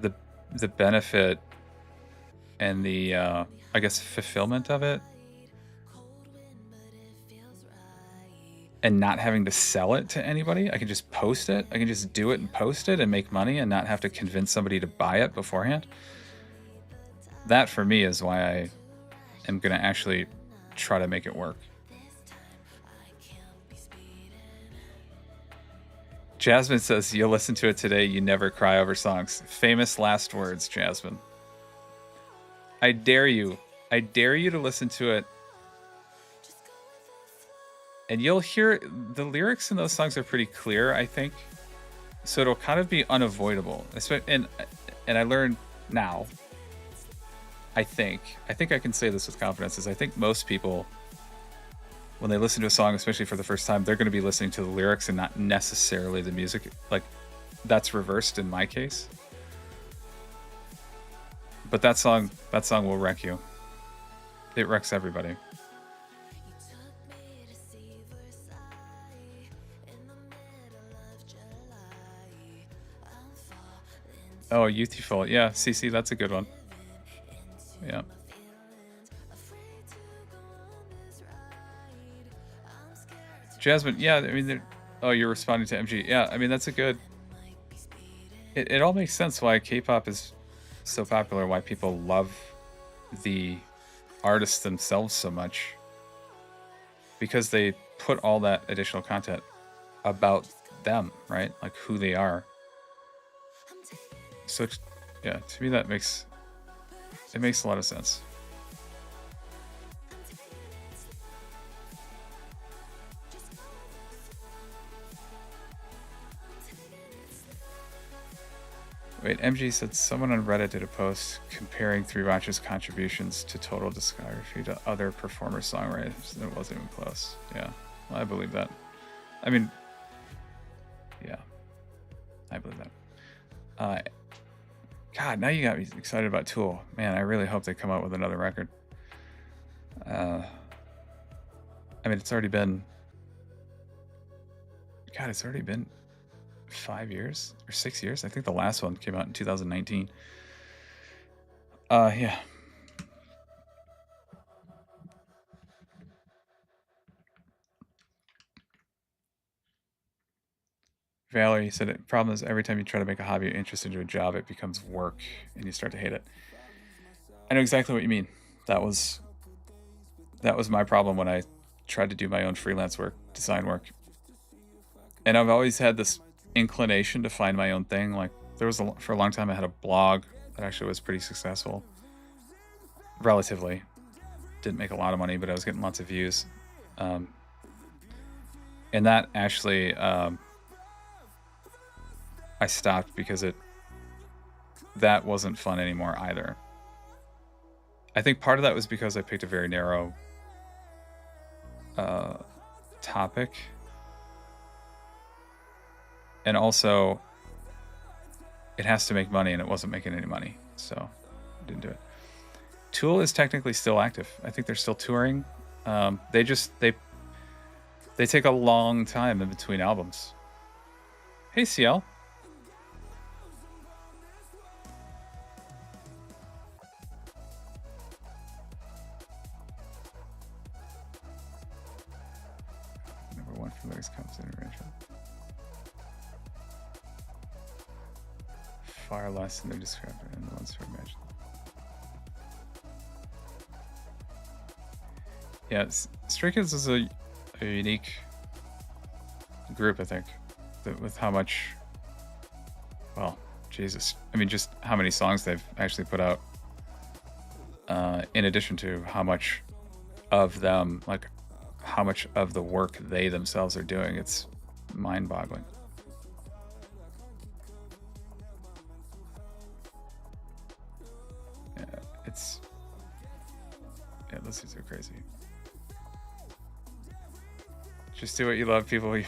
Speaker 1: the benefit and the I guess fulfillment of it, and not having to sell it to anybody, I can just post it. I can just do it and post it and make money and not have to convince somebody to buy it beforehand. That for me is why I am going to actually try to make it work. Jasmine says, you'll listen to it today, you never cry over songs. Famous last words, Jasmine. I dare you. I dare you to listen to it. And you'll hear the lyrics in those songs are pretty clear, I think. So it'll kind of be unavoidable. And I learned now, I think I can say this with confidence, is I think most people, when they listen to a song, especially for the first time, they're going to be listening to the lyrics and not necessarily the music. Like, that's reversed in my case. But that song will wreck you. It wrecks everybody. Oh, Youthful. Yeah, CC, that's a good one. Yeah. Jasmine, yeah, I mean, oh, you're responding to MG. Yeah, I mean, that's a good... It all makes sense why K-pop is so popular, why people love the artists themselves so much. Because they put all that additional content about them, right? Like who they are. So, yeah, to me that makes a lot of sense. Wait, MG said someone on Reddit did a post comparing Three Watch's contributions to total discography to other performer songwriters. It wasn't even close. Yeah, well, I believe that. I mean, yeah, I believe that. God, now you got me excited about Tool. Man, I really hope they come out with another record. I mean, it's already been... God, it's already been 5 years or 6 years. I think the last one came out in 2019. Yeah. Valerie said, the problem is every time you try to make a hobby or interest into a job, it becomes work and you start to hate it. I know exactly what you mean. That was my problem when I tried to do my own freelance work, design work. And I've always had this inclination to find my own thing. Like, for a long time I had a blog that actually was pretty successful. Relatively. Didn't make a lot of money, but I was getting lots of views. And that actually... I stopped because that wasn't fun anymore either. I think part of that was because I picked a very narrow topic. And also, it has to make money, and it wasn't making any money, so I didn't do it. Tool is technically still active. I think they're still touring. They take a long time in between albums. Hey, CL. Number one for lyrics comes in arrangement. Far less than they're described in the ones for Imagine. Yeah, Stray Kids is a unique group, I think, with how much, well, Jesus, I mean, just how many songs they've actually put out, in addition to how much of them, like how much of the work they themselves are doing. It's mind-boggling. it's, yeah, those things are crazy. Just do what you love, people.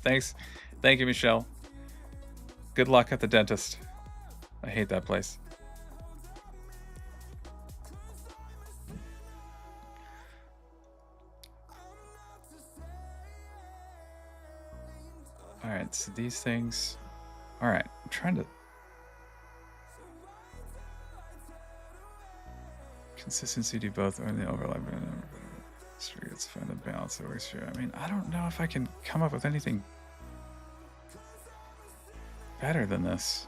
Speaker 1: Thanks. Thank you, Michelle. Good luck at the dentist. I hate that place. All right, so these things. All right, I'm trying to. Consistency, do both, or the overlap. Let's find the balance that works for you. I mean, I don't know if I can come up with anything better than this.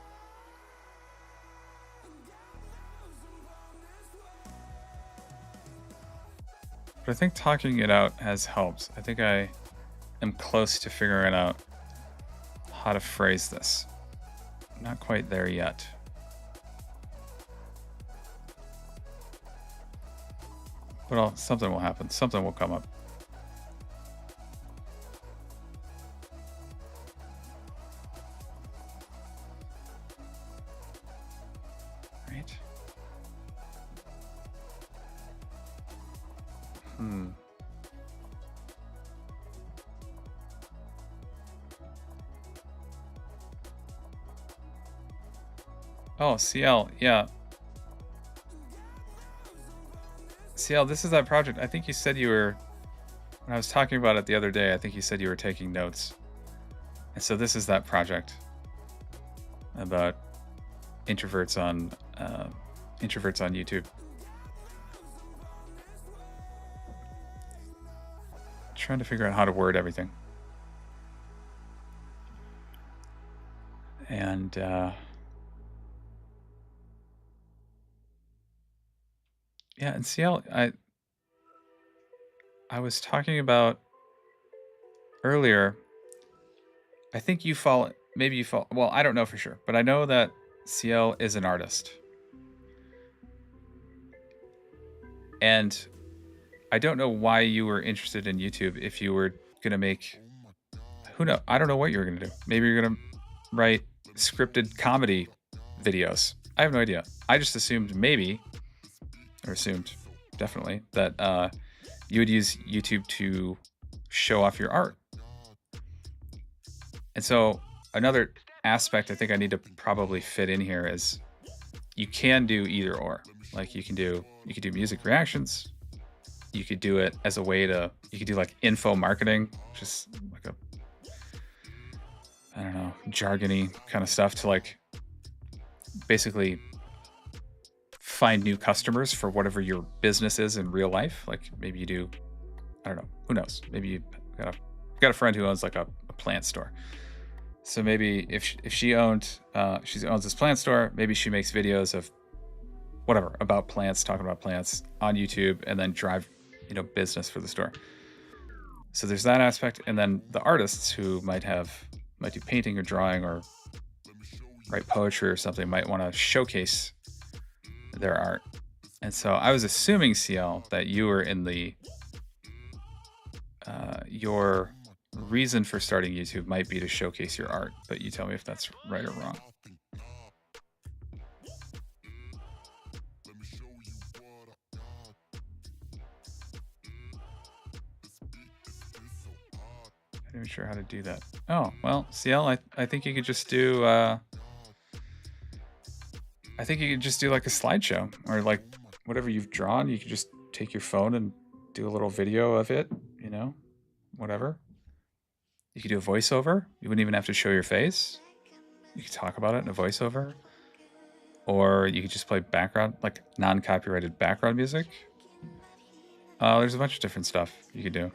Speaker 1: But I think talking it out has helped. I think I am close to figuring out how to phrase this. I'm not quite there yet. But something will happen. Something will come up. Right? Oh, CL, yeah. CL, this is that project. I think you said you were, when I was talking about it the other day, I think you said you were taking notes. And so this is that project about introverts on YouTube. Trying to figure out how to word everything. And yeah, and CL, I was talking about earlier. I think you follow, maybe you follow, well, I don't know for sure, but I know that CL is an artist. And I don't know why you were interested in YouTube if you were going to make, who knows? I don't know what you're going to do. Maybe you're going to write scripted comedy videos. I have no idea. I just assumed maybe, or assumed definitely, that you would use YouTube to show off your art. And so another aspect I think I need to probably fit in here is you can do either or. Like you could do music reactions. You could do it as a way to, you could do like info marketing, just like a, I don't know, jargony kind of stuff to like basically find new customers for whatever your business is in real life. Like maybe you do, I don't know, who knows? Maybe you got a friend who owns like a plant store. So maybe if she owns this plant store, maybe she makes videos of whatever about plants, talking about plants on YouTube, and then drive, business for the store. So there's that aspect, and then the artists who might do painting or drawing or write poetry or something might want to showcase their art. And so I was assuming, CL, that you were in the your reason for starting YouTube might be to showcase your art, but you tell me if that's right or wrong. I'm not even sure how to do that. Oh, well, CL, I think you could just do I think you could just do like a slideshow or like whatever you've drawn. You could just take your phone and do a little video of it, whatever. You could do a voiceover. You wouldn't even have to show your face. You could talk about it in a voiceover. Or you could just play background, like non-copyrighted background music. There's a bunch of different stuff you could do.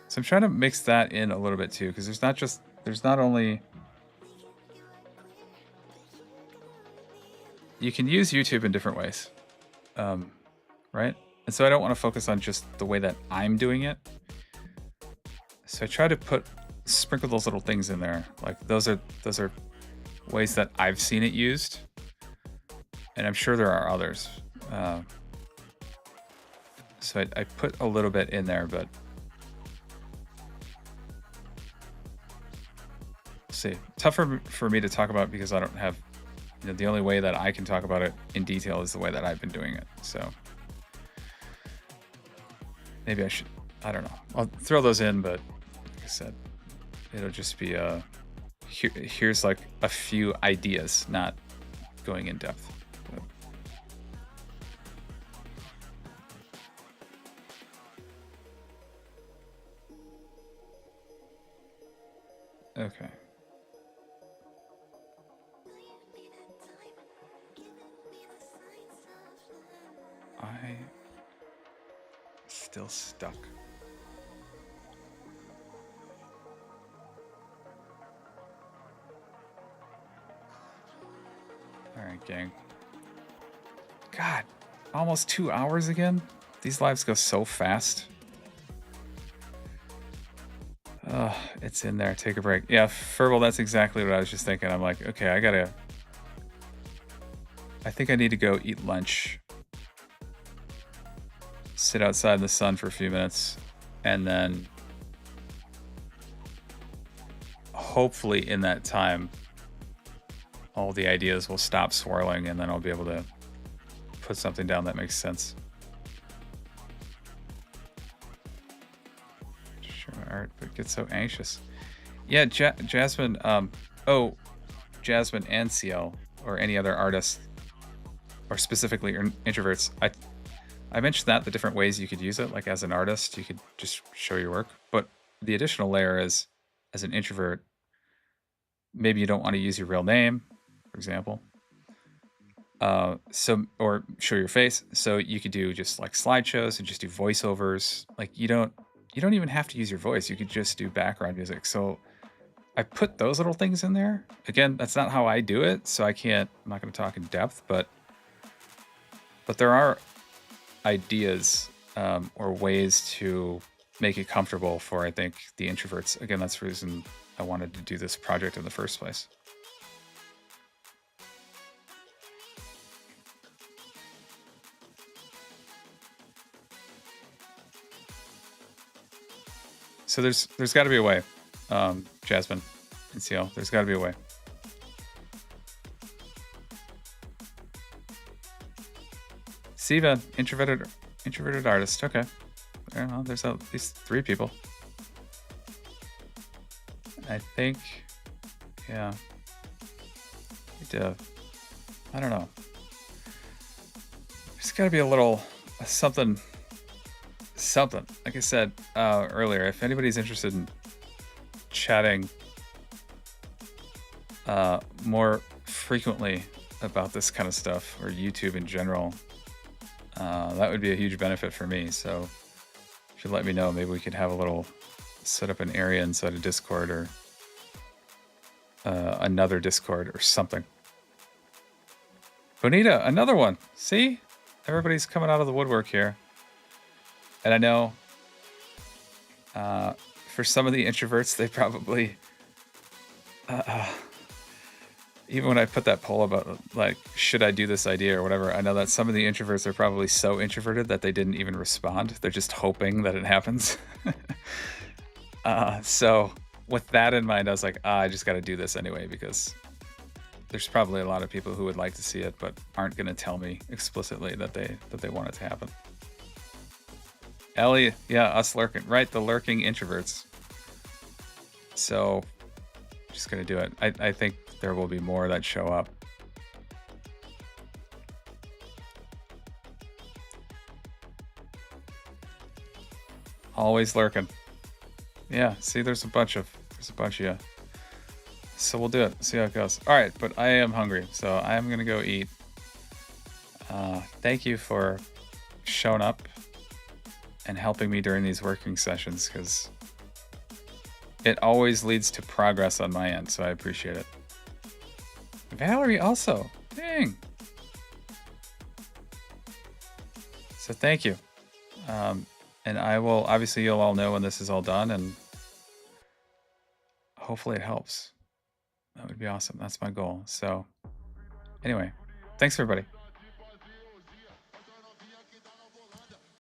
Speaker 1: So I'm trying to mix that in a little bit too, because there's not only, you can use YouTube in different ways, right? And so I don't want to focus on just the way that I'm doing it. So I try to sprinkle those little things in there. Like those are ways that I've seen it used, and I'm sure there are others. So I put a little bit in there, but see. Tougher for me to talk about because I don't have, you know, the only way that I can talk about it in detail is the way that I've been doing it. So maybe I should, I don't know. I'll throw those in, but like I said, it'll just be here's like a few ideas, not going in depth. But, okay. I still stuck. All right, gang. God, almost 2 hours again? These lives go so fast. It's in there. Take a break. Yeah, Furball, that's exactly what I was just thinking. I'm like, okay, I think I need to go eat lunch, sit outside in the sun for a few minutes, and then hopefully in that time, all the ideas will stop swirling and then I'll be able to put something down that makes sense. Sure, art, but get so anxious. Yeah, Jasmine, Jasmine and CL, or any other artist, or specifically introverts, I mentioned that the different ways you could use it, like as an artist, you could just show your work. But the additional layer is, as an introvert, maybe you don't want to use your real name, for example. Or show your face. So you could do just like slideshows and just do voiceovers. Like you don't even have to use your voice. You could just do background music. So I put those little things in there. Again, that's not how I do it, so I'm not going to talk in depth, but there are ideas or ways to make it comfortable for, I think, the introverts. Again, that's the reason I wanted to do this project in the first place. So there's got to be a way, Jasmine and CL. There's got to be a way. Siva, introverted artist. Okay, I don't know. There's at least 3 people. I think, yeah. I don't know. There's got to be a little something. Like I said earlier, if anybody's interested in chatting more frequently about this kind of stuff, or YouTube in general, that would be a huge benefit for me. So if you let me know, maybe we could have set up an area inside a Discord, or another Discord or something. Bonita, another one. See? Everybody's coming out of the woodwork here. And I know for some of the introverts, they probably, even when I put that poll about, like, should I do this idea or whatever, I know that some of the introverts are probably so introverted that they didn't even respond. They're just hoping that it happens. So with that in mind, I was like, I just got to do this anyway, because there's probably a lot of people who would like to see it, but aren't going to tell me explicitly that they want it to happen. Ellie, yeah, us lurking, right? The lurking introverts. So, just gonna do it. I think there will be more that show up. Always lurking. Yeah, see, there's a bunch of you. So we'll do it. See how it goes. All right, but I am hungry, so I am gonna go eat. Thank you for showing up and helping me during these working sessions, because it always leads to progress on my end, so I appreciate it. Valerie also. Dang. So thank you. And I will, obviously you'll all know when this is all done, and hopefully it helps. That would be awesome. That's my goal. So anyway, thanks everybody.